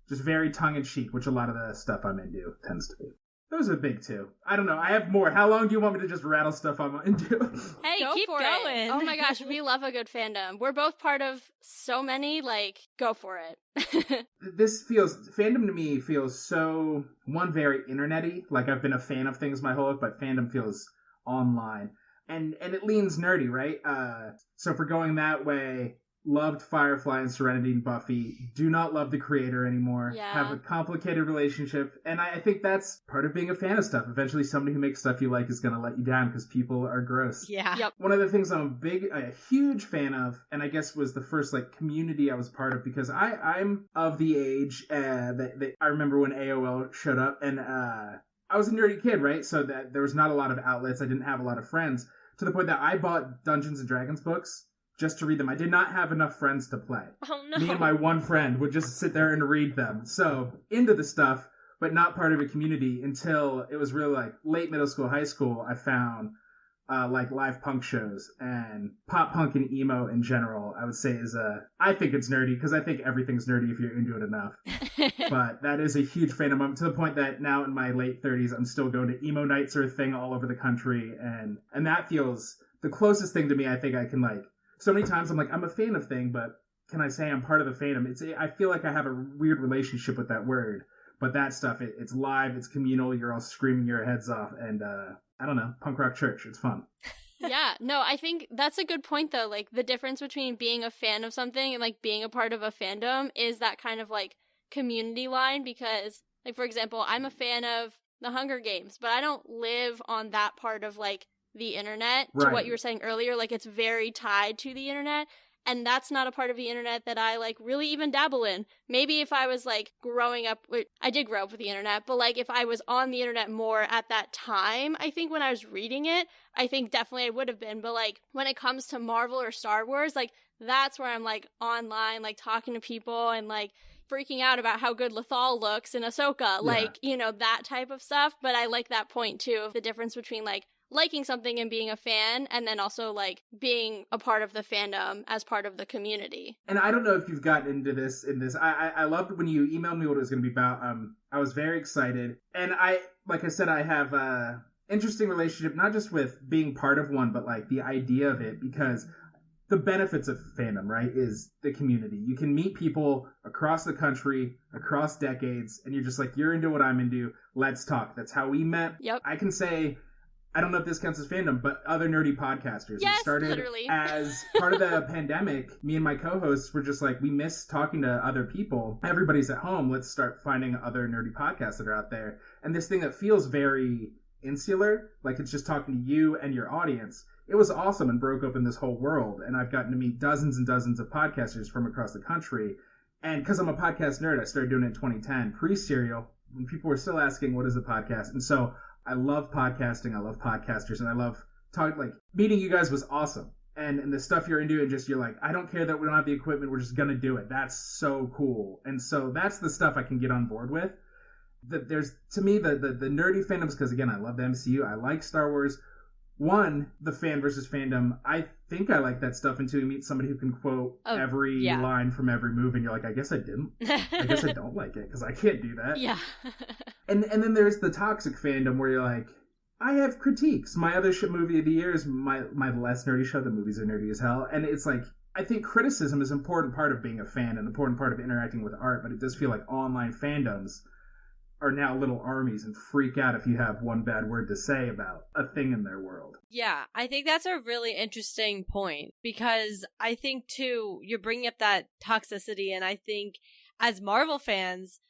just very tongue-in-cheek, which a lot of the stuff I'm into tends to be. Those are big, too. I don't know. I have more. How long do you want me to just rattle stuff I'm into? Hey, keep going. Oh my gosh, we love a good fandom. We're both part of so many, go for it. Fandom to me feels so, very internet-y. I've been a fan of things my whole life, but fandom feels online. And it leans nerdy, right? So if we're going that way, loved Firefly and Serenity and Buffy, do not love the creator anymore, have a complicated relationship, and I think that's part of being a fan of stuff. Eventually somebody who makes stuff you like is going to let you down because people are gross. Yeah. Yep. One of the things I'm a huge fan of, and I guess was the first community I was part of, because I'm of the age that I remember when AOL showed up, and I was a nerdy kid, right? So that there was not a lot of outlets. I didn't have a lot of friends, to the point that I bought Dungeons & Dragons books just to read them. I did not have enough friends to play. Oh, no. Me and my one friend would just sit there and read them. So, into the stuff, but not part of a community until it was really late middle school, high school, I found live punk shows, and pop punk and emo in general, I would say I think it's nerdy, because I think everything's nerdy if you're into it enough. But that is a huge fandom. I'm to the point that now in my late 30s, I'm still going to emo nights or a thing all over the country, and that feels the closest thing to me I think I can so many times I'm I'm a fan of thing, but can I say I'm part of the fandom? I feel like I have a weird relationship with that word. But that stuff, it's live, it's communal, you're all screaming your heads off, and I don't know, punk rock church, it's fun. Yeah, no, I think that's a good point though. Like the difference between being a fan of something and like being a part of a fandom is that kind of like community line, because like for example, I'm a fan of the Hunger Games, but I don't live on that part of like the internet. To Right. what you were saying earlier, like it's very tied to the internet. And that's not a part of the internet that I like really even dabble in. Maybe if I was like growing up, I did grow up with the internet, but like if I was on the internet more at that time, I think when I was reading it, I think definitely I would have been. But like when it comes to Marvel or Star Wars, like that's where I'm like online, like talking to people and like freaking out about how good Lothal looks in Ahsoka, like, you know, that type of stuff. But I like that point too of the difference between like liking something and being a fan, and then also like being a part of the fandom as part of the community. And I don't know if you've gotten into this I loved when you emailed me what it was going to be about. I was very excited, and like I said, I have a interesting relationship not just with being part of one, but like the idea of it, because the benefits of fandom, right, is the community. You can meet people across the country, across decades, and you're just like, you're into what I'm into, let's talk. That's how we met. Yep. I can say, I don't know if this counts as fandom, but other nerdy podcasters. Yes, it started literally. as part of the pandemic. Me and my co-hosts were just like, we miss talking to other people. Everybody's at home. Let's start finding other nerdy podcasts that are out there. And this thing that feels very insular, like it's just talking to you and your audience, it was awesome and broke open this whole world. And I've gotten to meet dozens and dozens of podcasters from across the country. And because I'm a podcast nerd, I started doing it in 2010, pre-Serial, when people were still asking, what is a podcast? And so I love podcasting. I love podcasters, and I love like meeting you guys was awesome. And the stuff you're into, and just you're like, I don't care that we don't have the equipment. We're just gonna do it. That's so cool. And so that's the stuff I can get on board with. There's to me the nerdy fandoms, because again, I love the MCU. I like Star Wars. One, the fan versus fandom. I think I like that stuff until you meet somebody who can quote every line from every movie, and you're like, I guess I didn't. I guess I don't like it because I can't do that. Yeah. And then there's the toxic fandom where you're like, I have critiques. My other movie of the year is my less nerdy show. The movies are nerdy as hell. And it's like, I think criticism is an important part of being a fan, an important part of interacting with art, but it does feel like online fandoms are now little armies and freak out if you have one bad word to say about a thing in their world. Yeah, I think that's a really interesting point, because I think too, you're bringing up that toxicity, and I think as Marvel fans,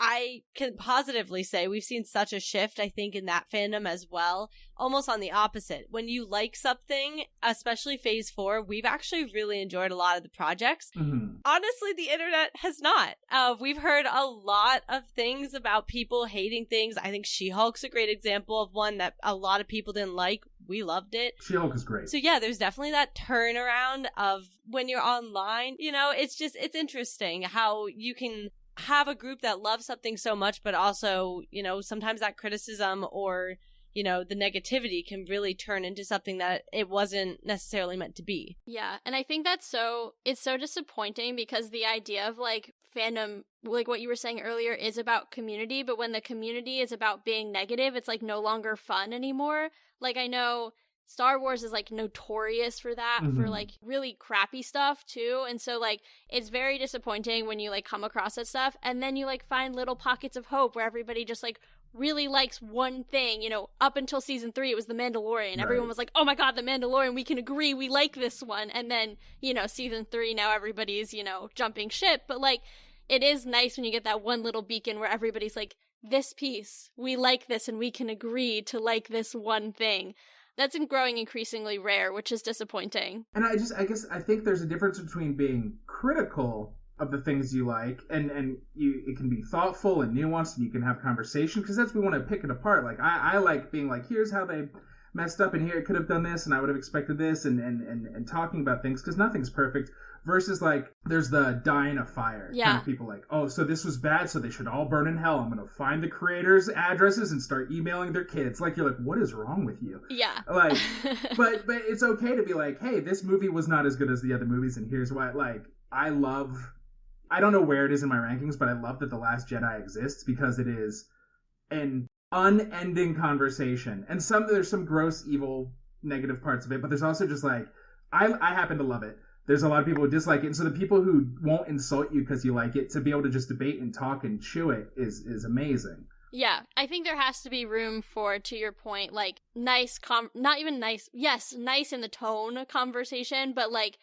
I can positively say we've seen such a shift, I think, in that fandom as well. Almost on the opposite. When you like something, especially Phase 4, we've actually really enjoyed a lot of the projects. Mm-hmm. Honestly, the internet has not. We've heard a lot of things about people hating things. I think She-Hulk's a great example of one that a lot of people didn't like. We loved it. She-Hulk is great. So yeah, there's definitely that turnaround of when you're online. You know, it's interesting how you can have a group that loves something so much, but also, you know, sometimes that criticism or, you know, the negativity can really turn into something that it wasn't necessarily meant to be. Yeah, and I think it's so disappointing, because the idea of like fandom, like what you were saying earlier, is about community, but when the community is about being negative, it's like no longer fun anymore. Like I know Star Wars is like notorious for that, for like really crappy stuff too. And so like it's very disappointing when you like come across that stuff and then you like find little pockets of hope where everybody just like really likes one thing. You know, up until season 3 it was The Mandalorian. Right. Everyone was like, oh my god, The Mandalorian, we can agree, we like this one. And then, you know, season 3 now everybody's, you know, jumping ship. But like it is nice when you get that one little beacon where everybody's like, this piece, we like this and we can agree to like this one thing. That's growing increasingly rare, which is disappointing. And I think there's a difference between being critical of the things you like, and it can be thoughtful and nuanced, and you can have conversation, because that's we want to pick it apart. Like I like being like, here's how they messed up, and here it could have done this, and I would have expected this, and talking about things, because nothing's perfect. Versus like there's the die in a fire kind of people like, oh, so this was bad, so they should all burn in hell. I'm gonna find the creators' addresses and start emailing their kids. Like, you're like, what is wrong with you? Yeah. Like, but it's okay to be like, hey, this movie was not as good as the other movies, and here's why. Like, I don't know where it is in my rankings, but I love that The Last Jedi exists, because it is an unending conversation. And there's some gross, evil, negative parts of it, but there's also just like, I happen to love it. there's a lot of people who dislike it. And so the people who won't insult you because you like it, to be able to just debate and talk and chew it is amazing. Yeah, I think there has to be room for, to your point, like nice, not even nice, yes, nice in the tone conversation, but like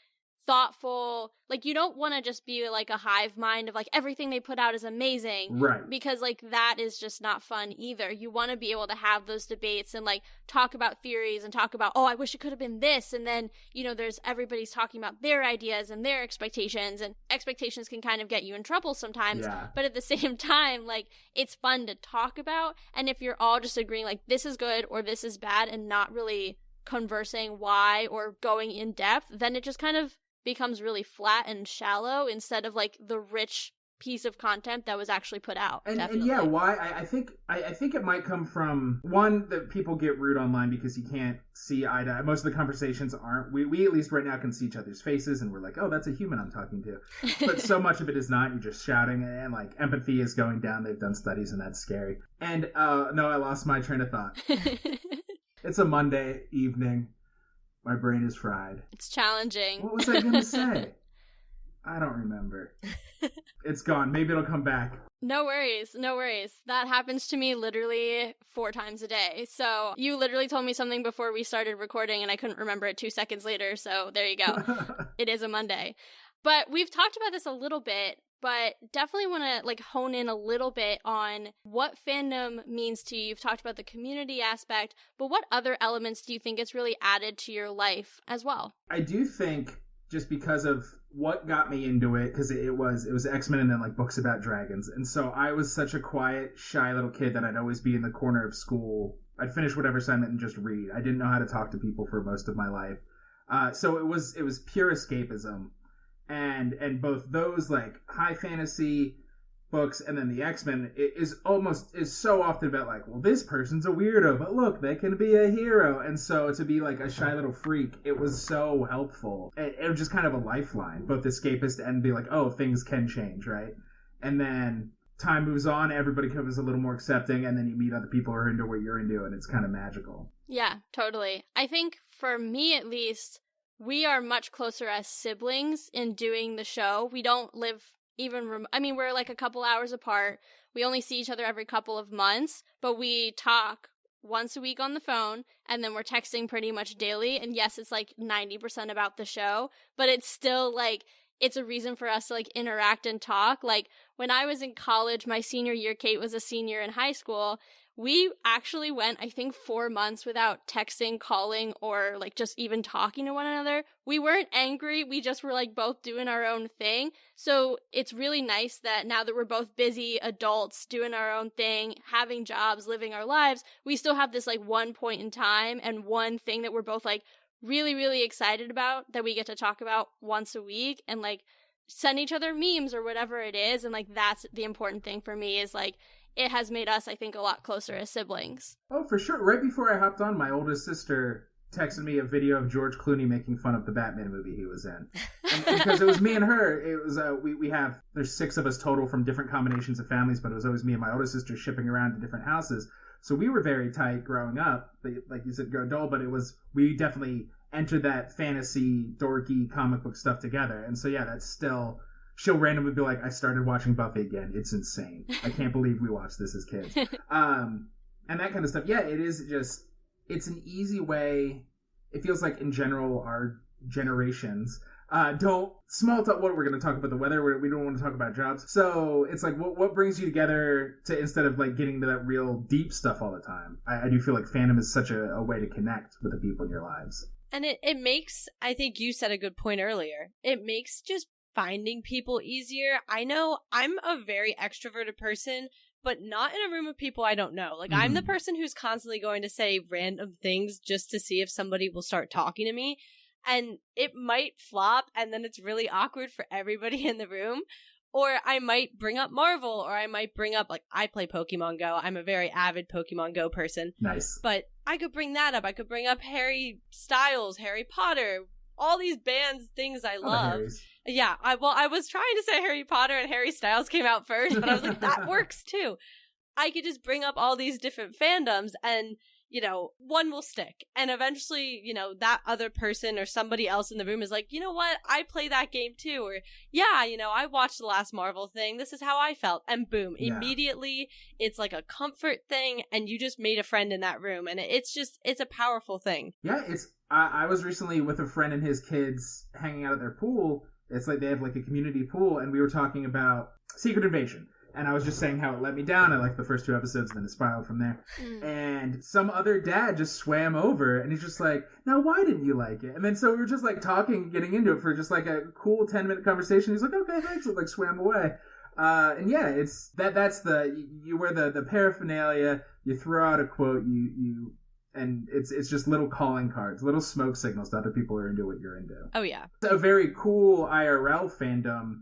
thoughtful. Like you don't want to just be like a hive mind of like everything they put out is amazing, right? Because like that is just not fun either. You want to be able to have those debates and like talk about theories and talk about, oh, I wish it could have been this, and then there's everybody's talking about their ideas and their expectations, and expectations can kind of get you in trouble sometimes. Yeah. But at the same time, like it's fun to talk about, and if you're all just agreeing like this is good or this is bad and not really conversing why or going in depth, then it just kind of becomes really flat and shallow instead of like the rich piece of content that was actually put out. And yeah, why I think it might come from one, that people get rude online because you can't see eye to eye. Most of the conversations aren't. We at least right now can see each other's faces and we're like, oh, that's a human I'm talking to. But so much of it is not. You're just shouting, and like empathy is going down. They've done studies and that's scary. And no, I lost my train of thought. It's a Monday evening. My brain is fried. It's challenging. What was I going to say? I don't remember. It's gone. Maybe it'll come back. No worries. That happens to me literally 4 times a day. So you literally told me something before we started recording and I couldn't remember it 2 seconds later. So there you go. It is a Monday. But we've talked about this a little bit, but definitely want to like hone in a little bit on what fandom means to you. You've talked about the community aspect, but what other elements do you think it's really added to your life as well? I do think, just because of what got me into it, because it was X-Men and then like books about dragons. And so I was such a quiet, shy little kid that I'd always be in the corner of school. I'd finish whatever assignment and just read. I didn't know how to talk to people for most of my life. So it was pure escapism. And both those like high fantasy books and then the X-Men is so often about like, well, this person's a weirdo, but look, they can be a hero. And so to be like a shy little freak, it was so helpful. It was just kind of a lifeline, both escapist and be like, oh, things can change, right? And then time moves on, everybody becomes a little more accepting, and then you meet other people who are into what you're into, and it's kind of magical. Yeah, totally. I think for me at least, we are much closer as siblings in doing the show. We don't live we're like a couple hours apart. We only see each other every couple of months, but we talk once a week on the phone, and then we're texting pretty much daily. And yes, it's like 90% about the show, but it's still like, it's a reason for us to like interact and talk. Like when I was in college, my senior year, Kate was a senior in high school. We actually went, I think, 4 months without texting, calling, or like just even talking to one another. We weren't angry. We just were like both doing our own thing. So it's really nice that now that we're both busy adults doing our own thing, having jobs, living our lives, we still have this like one point in time and one thing that we're both like really, really excited about that we get to talk about once a week and like send each other memes or whatever it is. And like that's the important thing for me, is like it has made us, I think, a lot closer as siblings. Oh, for sure. Right before I hopped on, my oldest sister texted me a video of George Clooney making fun of the Batman movie he was in. And because it was me and her, it was there's 6 of us total from different combinations of families, but it was always me and my older sister shipping around to different houses. So we were very tight growing up. Like you said, go dull, but we definitely entered that fantasy, dorky comic book stuff together. And so yeah, that's still... She'll randomly be like, I started watching Buffy again. It's insane. I can't believe we watched this as kids. And that kind of stuff. Yeah, it is just, it's an easy way. It feels like in general, our generations don't small talk. What, we're going to talk about the weather. We don't want to talk about jobs. So it's like, what brings you together to, instead of like getting to that real deep stuff all the time? I do feel like fandom is such a way to connect with the people in your lives. And it makes, I think you said a good point earlier, it makes just finding people easier. I know I'm a very extroverted person, but not in a room of people I don't know. Like, I'm the person who's constantly going to say random things just to see if somebody will start talking to me. And it might flop, and then it's really awkward for everybody in the room. Or I might bring up Marvel, or I might bring up, like, I play Pokemon Go. I'm a very avid Pokemon Go person. Nice. But I could bring that up. I could bring up Harry Styles, Harry Potter, all these bands, things I love. Yeah, I was trying to say Harry Potter and Harry Styles came out first, but I was like, that works too. I could just bring up all these different fandoms, and you know, one will stick. And eventually, you know, that other person or somebody else in the room is like, you know what, I play that game too. Or, yeah, you know, I watched the last Marvel thing. This is how I felt. And boom, immediately it's like a comfort thing. And you just made a friend in that room. And it's a powerful thing. Yeah, I was recently with a friend and his kids hanging out at their pool. It's like they have like a community pool, and we were talking about Secret Invasion. And I was just saying how it let me down. I liked the first 2 episodes, and then it spiraled from there. And some other dad just swam over, and he's just like, now why didn't you like it? And then so we were just like talking, getting into it for just like a cool 10-minute conversation. He's like, okay, thanks. And like swam away. And yeah, it's that's you wear the paraphernalia, you throw out a quote, and it's just little calling cards, little smoke signals to other people who are into what you're into. Oh yeah. A very cool IRL fandom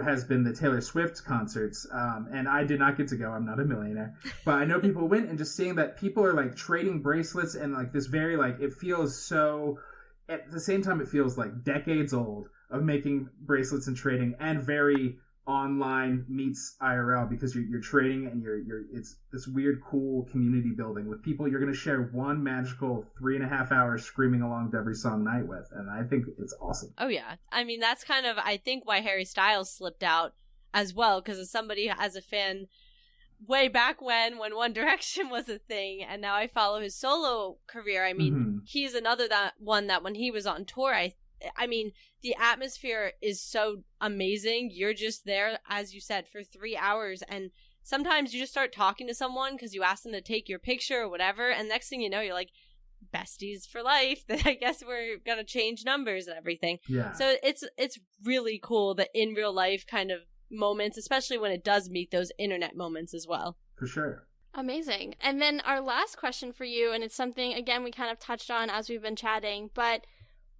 has been the Taylor Swift concerts, and I did not get to go. I'm not a millionaire, but I know people went, and just seeing that people are like trading bracelets and like this very like, it feels so, at the same time it feels like decades old of making bracelets and trading, and very online meets IRL, because you're trading and you're it's this weird cool community building with people you're going to share one magical 3.5 hours screaming along to every song night with, and I think it's awesome. Oh yeah, I mean that's kind of I think why Harry Styles slipped out as well, because as somebody as a fan way back when One Direction was a thing, and now I follow his solo career. I mean he's another one that when he was on tour, I mean, the atmosphere is so amazing. You're just there, as you said, for 3 hours. And sometimes you just start talking to someone because you ask them to take your picture or whatever. And next thing you know, you're like, besties for life. That I guess we're going to change numbers and everything. Yeah. So it's really cool, the in real life kind of moments, especially when it does meet those internet moments as well. For sure. Amazing. And then our last question for you, and it's something, again, we kind of touched on as we've been chatting, but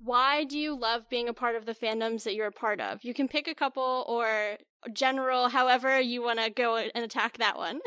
why do you love being a part of the fandoms that you're a part of? You can pick a couple or general, however you want to go and attack that one.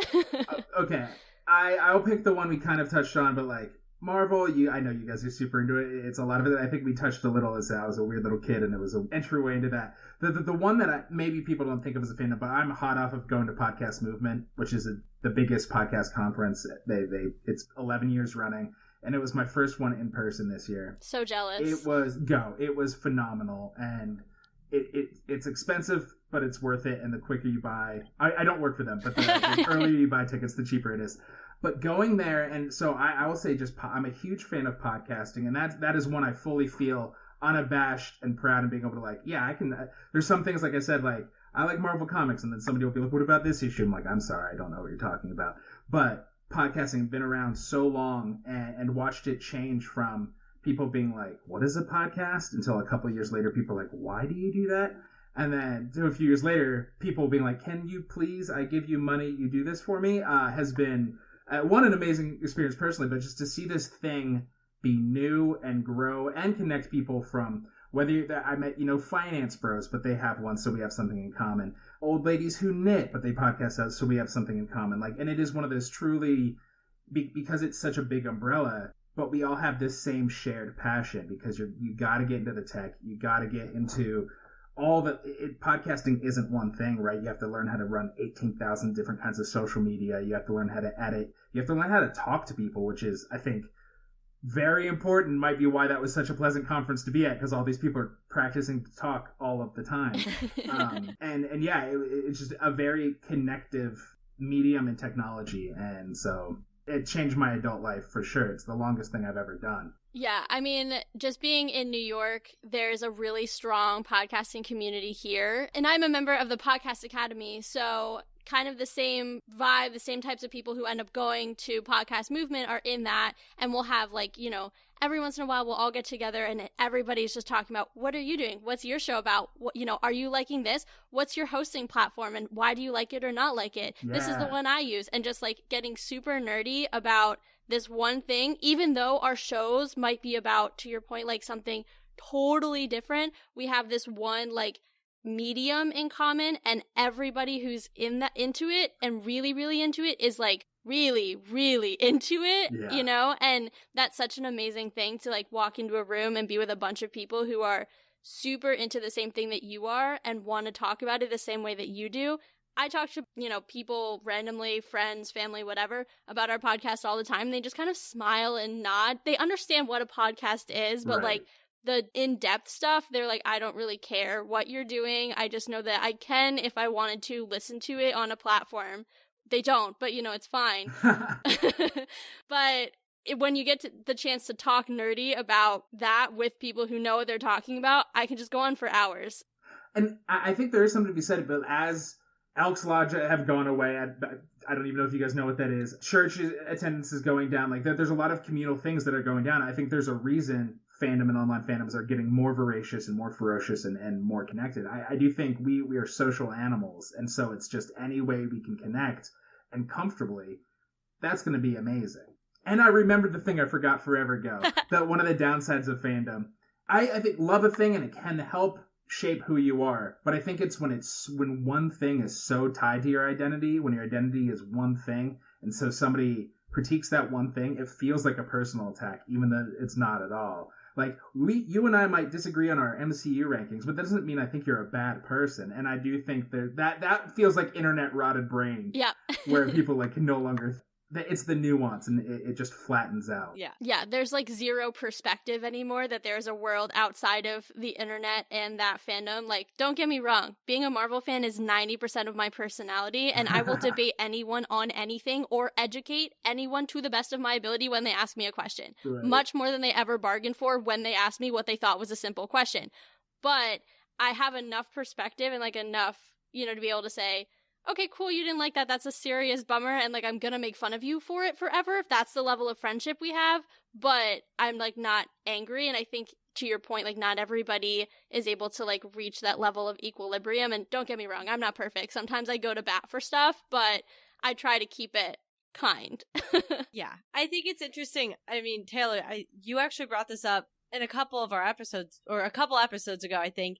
Okay. I'll pick the one we kind of touched on, but like Marvel, I know you guys are super into it. It's a lot of it. I think we touched a little as I was a weird little kid, and it was an entryway into that. The one that maybe people don't think of as a fandom, but I'm hot off of going to Podcast Movement, which is the biggest podcast conference. It's 11 years running. And it was my first one in person this year. So jealous. It was phenomenal. And it's expensive, but it's worth it. And the quicker you buy, I don't work for them, but the earlier you buy tickets, the cheaper it is. But going there, and so I will say I'm a huge fan of podcasting. And that is one I fully feel unabashed and proud and being able to like, yeah, I can. There's some things, like I said, like, I like Marvel Comics. And then somebody will be like, what about this issue? I'm like, I'm sorry, I don't know what you're talking about. But podcasting been around so long and watched it change from people being like, what is a podcast? Until a couple of years later, people are like, why do you do that? And then a few years later, people being like, can you please, I give you money, you do this for me, has been an amazing experience personally, but just to see this thing be new and grow and connect people from whether I met, finance bros, but they have one, so we have something in common. Old ladies who knit, but they podcast out, so we have something in common. Like, and it is one of those truly, because it's such a big umbrella, but we all have this same shared passion, because you got to get into the tech, you got to get into all the podcasting isn't one thing, right? You have to learn how to run 18,000 different kinds of social media. You have to learn how to edit. You have to learn how to talk to people, which is, I think, very important. Might be why that was such a pleasant conference to be at, because all these people are practicing to talk all of the time. And yeah, it's just a very connective medium and technology. And so it changed my adult life for sure. It's the longest thing I've ever done. Yeah, I mean, just being in New York, there's a really strong podcasting community here. And I'm a member of the Podcast Academy, so kind of the same vibe, the same types of people who end up going to Podcast Movement are in that. And we'll have every once in a while we'll all get together and everybody's just talking about, what are you doing? What's your show about? What, are you liking this? What's your hosting platform? And why do you like it or not like it? Yeah. This is the one I use. And just getting super nerdy about this one thing, even though our shows might be about, to your point, something totally different. We have this one medium in common, and everybody who's into it and really, really into it is really, really into it, yeah. And that's such an amazing thing to walk into a room and be with a bunch of people who are super into the same thing that you are and want to talk about it the same way that you do. I talk to, people randomly, friends, family, whatever, about our podcast all the time. And they just kind of smile and nod. They understand what a podcast is, but Right. the in-depth stuff, they're like, I don't really care what you're doing. I just know that I can, if I wanted to, listen to it on a platform. They don't, but it's fine. But when you get to the chance to talk nerdy about that with people who know what they're talking about, I can just go on for hours. And I think there is something to be said, but as Elks Lodge have gone away, I don't even know if you guys know what that is. Church attendance is going down. Like, there's a lot of communal things that are going down. I think there's a reason fandom and online fandoms are getting more voracious and more ferocious and more connected. I do think we are social animals, and so it's just any way we can connect and comfortably, that's going to be amazing. And I remembered the thing I forgot forever ago, that one of the downsides of fandom. I think love a thing and it can help shape who you are, but I think it's when one thing is so tied to your identity, when your identity is one thing, and so somebody critiques that one thing, it feels like a personal attack, even though it's not at all. Like, you and I might disagree on our MCU rankings, but that doesn't mean I think you're a bad person. And I do think that feels like internet rotted brain. Yeah. Where people can no longer. It's the nuance, and it just flattens out. Yeah. Yeah, there's zero perspective anymore, that there's a world outside of the internet and that fandom. Don't get me wrong, being a Marvel fan is 90% of my personality, and I will debate anyone on anything or educate anyone to the best of my ability when they ask me a question. Right. Much more than they ever bargained for when they asked me what they thought was a simple question. But I have enough perspective and enough, to be able to say, okay, cool, you didn't like that, that's a serious bummer, and I'm gonna make fun of you for it forever if that's the level of friendship we have, but I'm not angry. And I think, to your point, not everybody is able to reach that level of equilibrium. And don't get me wrong, I'm not perfect. Sometimes I go to bat for stuff, but I try to keep it kind. Yeah, I think it's interesting. I mean, Taylor, you actually brought this up in a couple of our episodes, or a couple episodes ago, I think.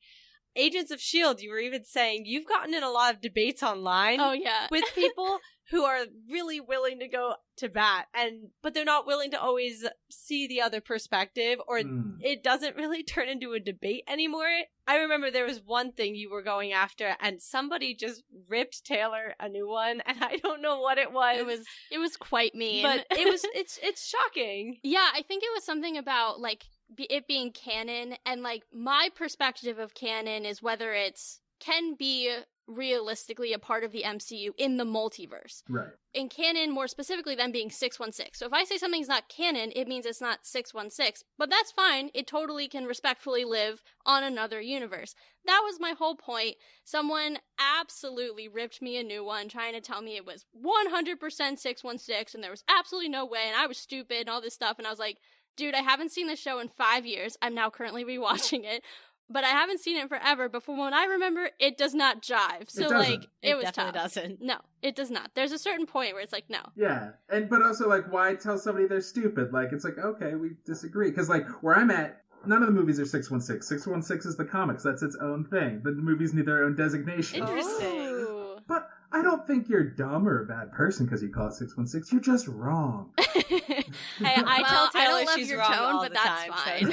Agents of S.H.I.E.L.D., you were even saying you've gotten in a lot of debates online with people who are really willing to go to bat, but they're not willing to always see the other perspective, or it doesn't really turn into a debate anymore. I remember there was one thing you were going after, and somebody just ripped Taylor a new one, and I don't know what it was. It was quite mean. But it's shocking. Yeah, I think it was something about, it being canon, and my perspective of canon is whether it's can be realistically a part of the MCU in the multiverse. Right. In canon, more specifically, them being 616. So if I say something's not canon, it means it's not 616. But that's fine. It totally can respectfully live on another universe. That was my whole point. Someone absolutely ripped me a new one, trying to tell me it was 100% 616, and there was absolutely no way, and I was stupid, and all this stuff. And I was like, dude, I haven't seen the show in 5 years. I'm now currently rewatching it. But I haven't seen it in forever. But from what I remember, it does not jive. So, it was definitely tough. Doesn't. No, it does not. There's a certain point where it's no. Yeah. But also, why tell somebody they're stupid? It's okay, we disagree. Because, where I'm at, none of the movies are 616. 616 is the comics. That's its own thing. The movies need their own designation. Interesting. Oh. But I don't think you're dumb or a bad person because you call it 616. You're just wrong. Hey, I tell Taylor I don't love she's your wrong tone, all but the that's time,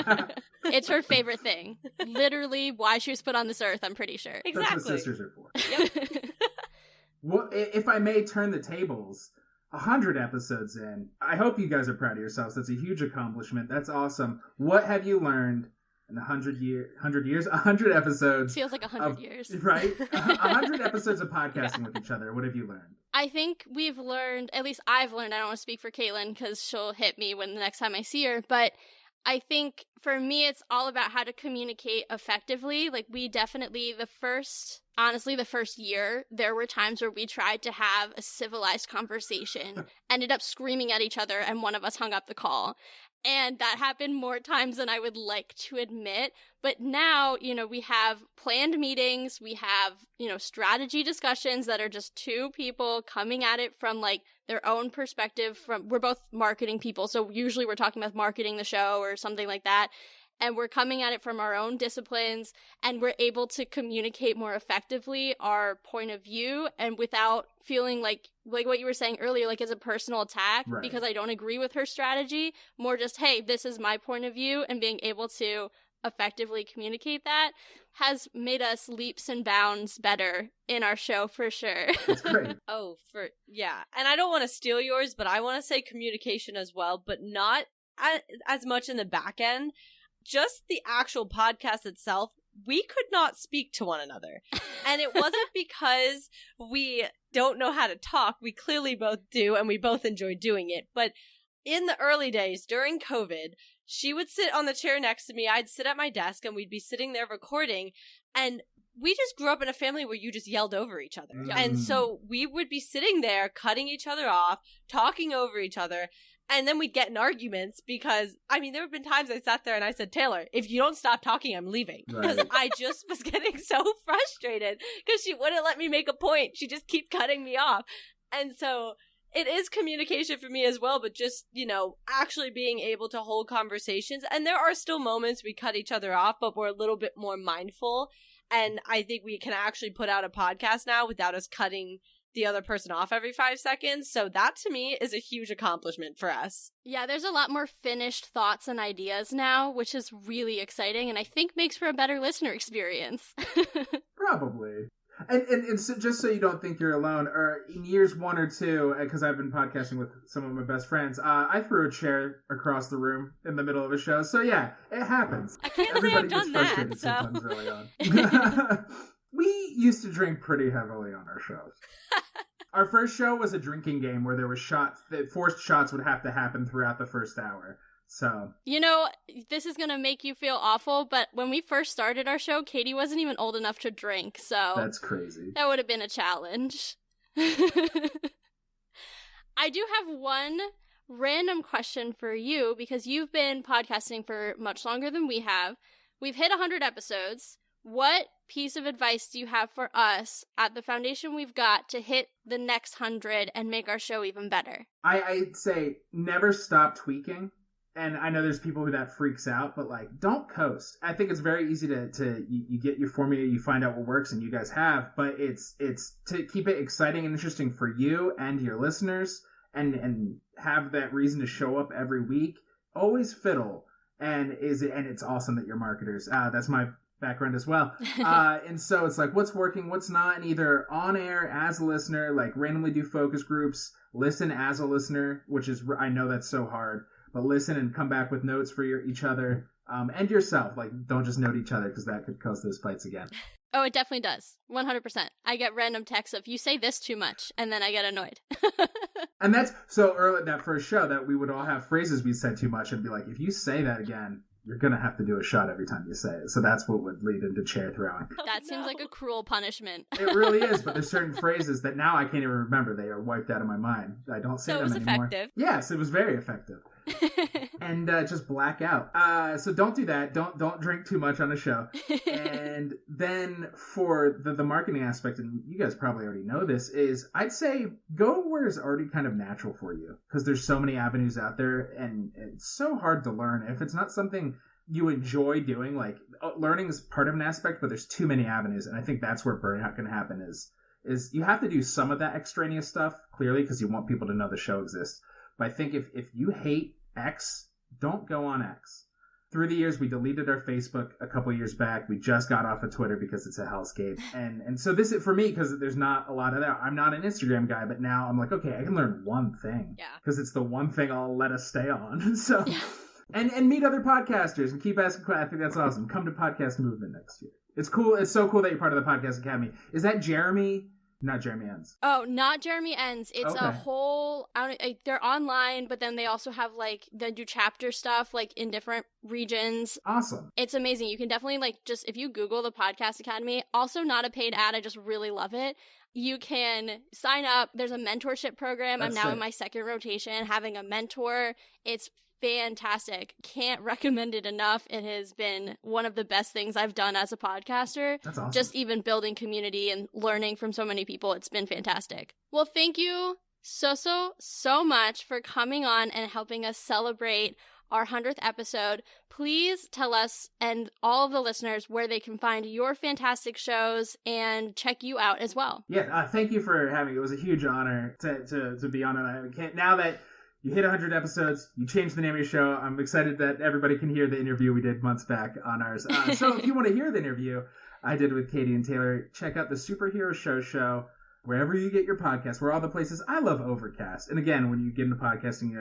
fine. It's her favorite thing. Literally why she was put on this earth, I'm pretty sure. Exactly. That's what sisters are for. Yep. Well, if I may turn the tables, 100 episodes in, I hope you guys are proud of yourselves. That's a huge accomplishment. That's awesome. What have you learned in 100 episodes? Feels like 100 years. Right? 100 episodes of podcasting with each other. What have you learned? I think we've learned, at least I've learned, I don't want to speak for Caitlin because she'll hit me when the next time I see her, but I think for me it's all about how to communicate effectively. We definitely, the first year, there were times where we tried to have a civilized conversation, ended up screaming at each other, and one of us hung up the call. And that happened more times than I would like to admit. But now, we have planned meetings, we have, strategy discussions that are just two people coming at it from their own perspective. We're both marketing people, so usually we're talking about marketing the show or something like that. And we're coming at it from our own disciplines, and we're able to communicate more effectively our point of view, and without feeling like what you were saying earlier, as a personal attack, right, because I don't agree with her strategy. More just, hey, this is my point of view, and being able to effectively communicate that has made us leaps and bounds better in our show for sure. That's great. Yeah. And I don't want to steal yours, but I want to say communication as well, but not as much in the back end. Just the actual podcast itself, we could not speak to one another. And it wasn't because we don't know how to talk. We clearly both do, and we both enjoy doing it. But in the early days, during COVID, she would sit on the chair next to me, I'd sit at my desk, and we'd be sitting there recording, and we just grew up in a family where you just yelled over each other. And so we would be sitting there, cutting each other off, talking over each other, and then we'd get in arguments because, I mean, there have been times I sat there and I said, Taylor, if you don't stop talking, I'm leaving. Because I just was getting so frustrated because she wouldn't let me make a point. She just keep cutting me off. And so it is communication for me as well, but just, actually being able to hold conversations. And there are still moments we cut each other off, but we're a little bit more mindful. And I think we can actually put out a podcast now without us cutting the other person off every 5 seconds. So that to me is a huge accomplishment for us. Yeah, there's a lot more finished thoughts and ideas now, which is really exciting and I think makes for a better listener experience. Probably. And so, just so you don't think you're alone, or in years 1 or 2, because I've been podcasting with some of my best friends, I threw a chair across the room in the middle of a show. So yeah, it happens. I can't Everybody say I've done gets that. frustrated sometimes early on. We used to drink pretty heavily on our shows. Our first show was a drinking game where there was shots, that forced shots would have to happen throughout the first hour. So, this is going to make you feel awful, but when we first started our show, Katie wasn't even old enough to drink, so that's crazy. That would have been a challenge. I do have one random question for you, because you've been podcasting for much longer than we have. We've hit 100 episodes. What piece of advice do you have for us at the foundation we've got to hit the next 100 and make our show even better? I'd say never stop tweaking. And I know there's people who that freaks out, but don't coast. I think it's very easy to you get your formula, you find out what works, and you guys have. But it's to keep it exciting and interesting for you and your listeners, and have that reason to show up every week. Always fiddle, and it's awesome that you're marketers. That's my background as well. And so it's what's working, what's not, and either on air as a listener, randomly do focus groups, listen as a listener, which is, I know that's so hard. But listen and come back with notes for each other and yourself. Don't just note each other, because that could cause those fights again. Oh, it definitely does. 100%. I get random texts of, you say this too much, and then I get annoyed. And that's so early, that first show, that we would all have phrases we said too much and be like, if you say that again, you're going to have to do a shot every time you say it. So that's what would lead into chair throwing. That seems like a cruel punishment. It really is, but there's certain phrases that now I can't even remember. They are wiped out of my mind. I don't say them anymore. So it was effective. Yes, it was very effective. And just black out. So don't do that. Don't drink too much on a show. And then for the marketing aspect, and you guys probably already know this, is I'd say go where it's already kind of natural for you, because there's so many avenues out there, and it's so hard to learn. If it's not something you enjoy doing, learning is part of an aspect, but there's too many avenues, and I think that's where burnout can happen. Is you have to do some of that extraneous stuff, clearly, because you want people to know the show exists. But I think if you hate X, don't go on X. Through the years, we deleted our Facebook a couple years back. We just got off of Twitter because it's a hellscape. And so this is for me, because there's not a lot of that. I'm not an Instagram guy, but now I'm okay, I can learn one thing. Yeah. Because it's the one thing I'll let us stay on. So, yeah. And meet other podcasters and keep asking questions. I think that's awesome. Come to Podcast Movement next year. It's cool. It's so cool that you're part of the Podcast Academy. Is that Jeremy? Not Jeremy Ends. Oh, not Jeremy Ends. It's a whole, they're online, but then they also have they do chapter stuff in different regions. Awesome. It's amazing. You can definitely just, if you Google the Podcast Academy, also not a paid ad, I just really love it. You can sign up. There's a mentorship program. I'm now in my second rotation, having a mentor. It's fantastic. Can't recommend it enough. It has been one of the best things I've done as a podcaster. That's awesome. Just even building community and learning from so many people. It's been fantastic. Well, thank you so much for coming on and helping us celebrate our 100th episode. Please tell us and all of the listeners where they can find your fantastic shows and check you out as well. Yeah, thank you for having me. It was a huge honor to be on it. Now that you hit 100 episodes, you changed the name of your show. I'm excited that everybody can hear the interview we did months back on ours. So if you want to hear the interview I did with Katie and Taylor, check out the Superhero Show, wherever you get your podcast. We're all the places. I love Overcast. And again, when you get into podcasting,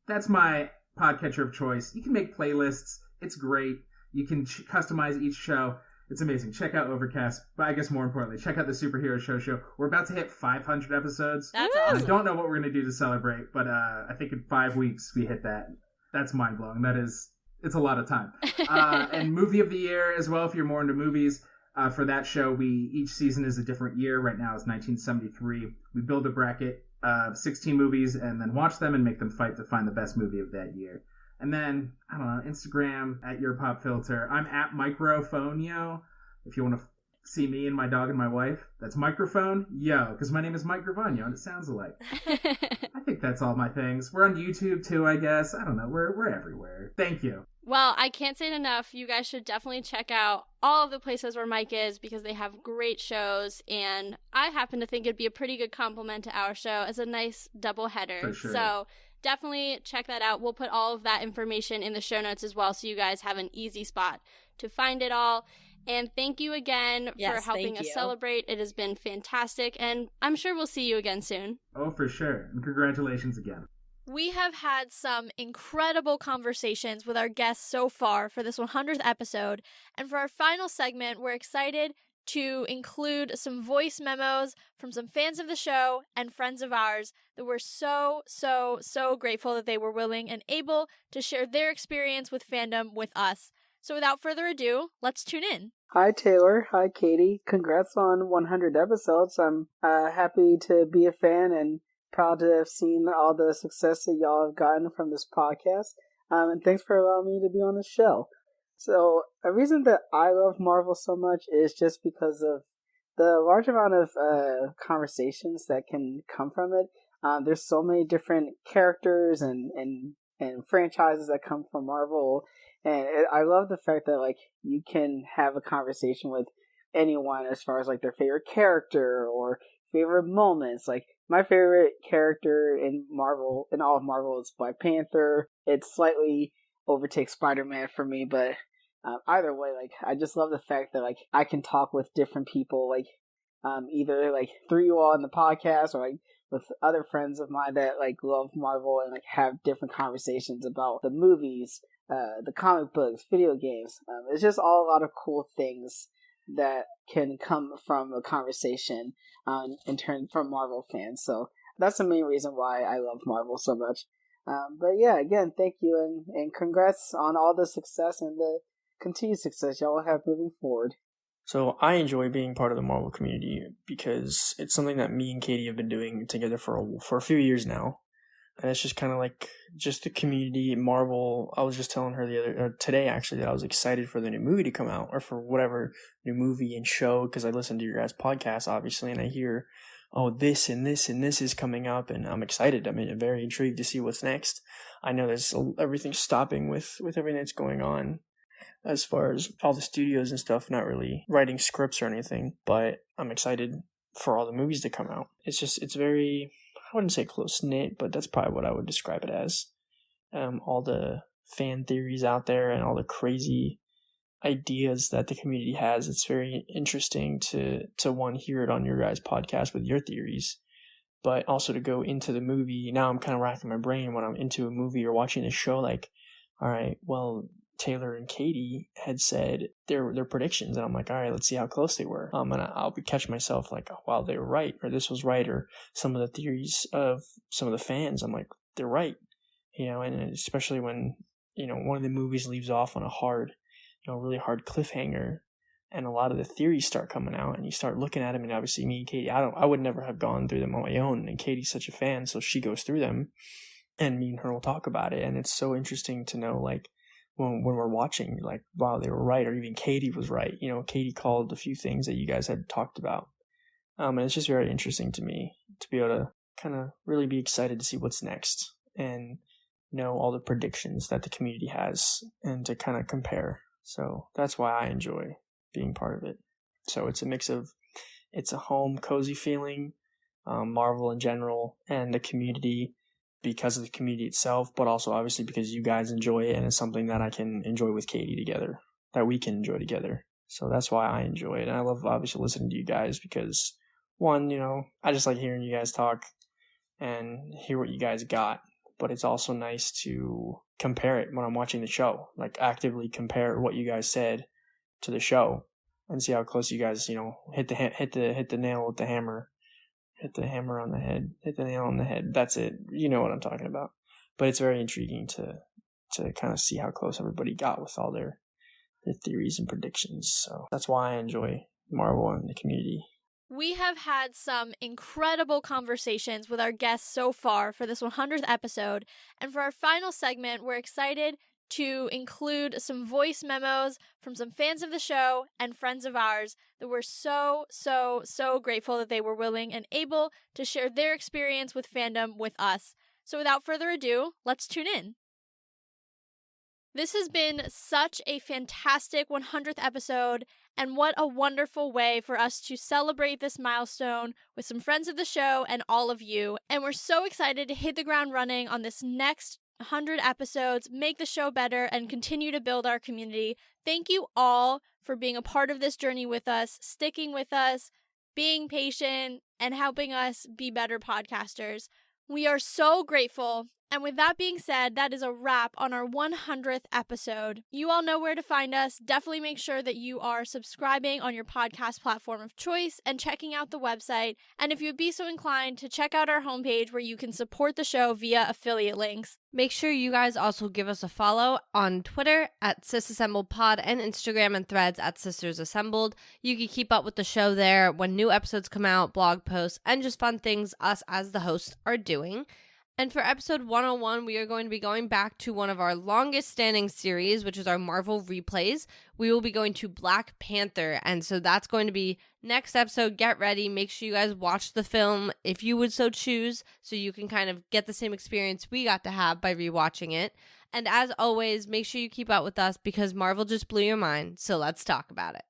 that's my podcatcher of choice. You can make playlists. It's great. You can customize each show. It's amazing. Check out Overcast. But I guess more importantly, check out the Superhero Show. We're about to hit 500 episodes. That's awesome. I don't know what we're going to do to celebrate, but I think in 5 weeks we hit that. That's mind-blowing. It's a lot of time. And Movie of the Year as well, if you're more into movies. For that show, each season is a different year. Right now it's 1973. We build a bracket of 16 movies and then watch them and make them fight to find the best movie of that year. And then, I don't know, Instagram at Your Pop Filter. I'm at Microphone Yo. If you want to see me and my dog and my wife, that's Microphone Yo, because my name is Mike Gravagno and it sounds alike. I think that's all my things. We're on YouTube too, I guess. I don't know. We're everywhere. Thank you. Well, I can't say it enough. You guys should definitely check out all of the places where Mike is because they have great shows. And I happen to think it'd be a pretty good compliment to our show as a nice double header. For sure. So definitely check that out. We'll put all of that information in the show notes as well so you guys have an easy spot to find it all. And thank you again for helping us celebrate. It has been fantastic. And I'm sure we'll see you again soon. Oh, for sure. And congratulations again. We have had some incredible conversations with our guests so far for this 100th episode, and for our final segment, we're excited to include some voice memos from some fans of the show and friends of ours that we're so grateful that they were willing and able to share their experience with fandom with us. So without further ado, let's tune in. Hi Taylor, hi Katie. Congrats on 100 episodes. I'm happy to be a fan and proud to have seen all the success that y'all have gotten from this podcast. And thanks for allowing me to be on the show. So, a reason that I love Marvel so much is just because of the large amount of conversations that can come from it. There's so many different characters and franchises that come from Marvel. And I love the fact that, like, you can have a conversation with anyone as far as, like, their favorite character or favorite moments. Like, my favorite character in Marvel, in all of Marvel, is Black Panther. It slightly overtakes Spider-Man for me, but either way, like, I just love the fact that, like, I can talk with different people, like, either, like, through you all in the podcast or, like, with other friends of mine that, like, love Marvel and, like, have different conversations about the movies, the comic books, video games. It's just all a lot of cool things that can come from a conversation in turn from Marvel fans. So that's the main reason why I love Marvel so much. But yeah, again, thank you and congrats on all the success and the continued success y'all have moving forward. So I enjoy being part of the Marvel community because it's something that me and Katie have been doing together for a few years now. And it's just kind of like just the community, Marvel. I was just telling her today actually that I was excited for the new movie to come out or for whatever new movie and show because I listen to your guys' podcast obviously and I hear, oh, this and this and this is coming up and I'm excited. I'm very intrigued to see what's next. I know there's everything stopping with everything that's going on as far as all the studios and stuff not really writing scripts or anything, but I'm excited for all the movies to come out. It's very, I wouldn't say close-knit, but that's probably what I would describe it as. All the fan theories out there and all the crazy ideas that the community has. It's very interesting to one, hear it on your guys' podcast with your theories, but also to go into the movie. Now I'm kind of racking my brain when I'm into a movie or watching a show like, all right, well, Taylor and Katie had said their predictions, and I'm like, all right, let's see how close they were. And I'll catch myself like, oh, wow, they were right, or this was right, or some of the theories of some of the fans, I'm like, they're right, and especially when, one of the movies leaves off on a hard, really hard cliffhanger, and a lot of the theories start coming out, and you start looking at them, and obviously me and Katie, I would never have gone through them on my own, and Katie's such a fan, so she goes through them, and me and her will talk about it, and it's so interesting to know, like, when we're watching, like, wow, they were right, or even Katie was right. Katie called a few things that you guys had talked about. And it's just very interesting to me to be able to kind of really be excited to see what's next and know all the predictions that the community has and to kind of compare. So that's why I enjoy being part of it. So it's a mix of, it's a home, cozy feeling, Marvel in general, and the community because of the community itself, but also obviously because you guys enjoy it, and it's something that I can enjoy with Katie together, that we can enjoy together. So that's why I enjoy it. And I love obviously listening to you guys because, one, I just like hearing you guys talk and hear what you guys got. But it's also nice to compare it when I'm watching the show, like actively compare what you guys said to the show and see how close you guys, hit the nail with the hammer, hit the hammer on the head, hit the nail on the head. That's it. You know what I'm talking about. But it's very intriguing to kind of see how close everybody got with all their theories and predictions. So that's why I enjoy Marvel and the community. We have had some incredible conversations with our guests so far for this 100th episode, and for our final segment, we're excited to include some voice memos from some fans of the show and friends of ours that we're so grateful that they were willing and able to share their experience with fandom with us. So without further ado, let's tune in. This has been such a fantastic 100th episode, and what a wonderful way for us to celebrate this milestone with some friends of the show and all of you. And we're so excited to hit the ground running on this next 100 episodes, make the show better, and continue to build our community. Thank you all for being a part of this journey with us, sticking with us, being patient, and helping us be better podcasters. We are so grateful. And with that being said, that is a wrap on our 100th episode. You all know where to find us. Definitely make sure that you are subscribing on your podcast platform of choice and checking out the website. And if you'd be so inclined to check out our homepage where you can support the show via affiliate links. Make sure you guys also give us a follow on Twitter at SisAssembledPod and Instagram and Threads at Sisters Assembled. You can keep up with the show there when new episodes come out, blog posts, and just fun things us as the hosts are doing. And for episode 101, we are going to be going back to one of our longest standing series, which is our Marvel replays. We will be going to Black Panther, and so that's going to be next episode. Get ready. Make sure you guys watch the film if you would so choose, so you can kind of get the same experience we got to have by rewatching it. And as always, make sure you keep up with us because Marvel just blew your mind, so let's talk about it.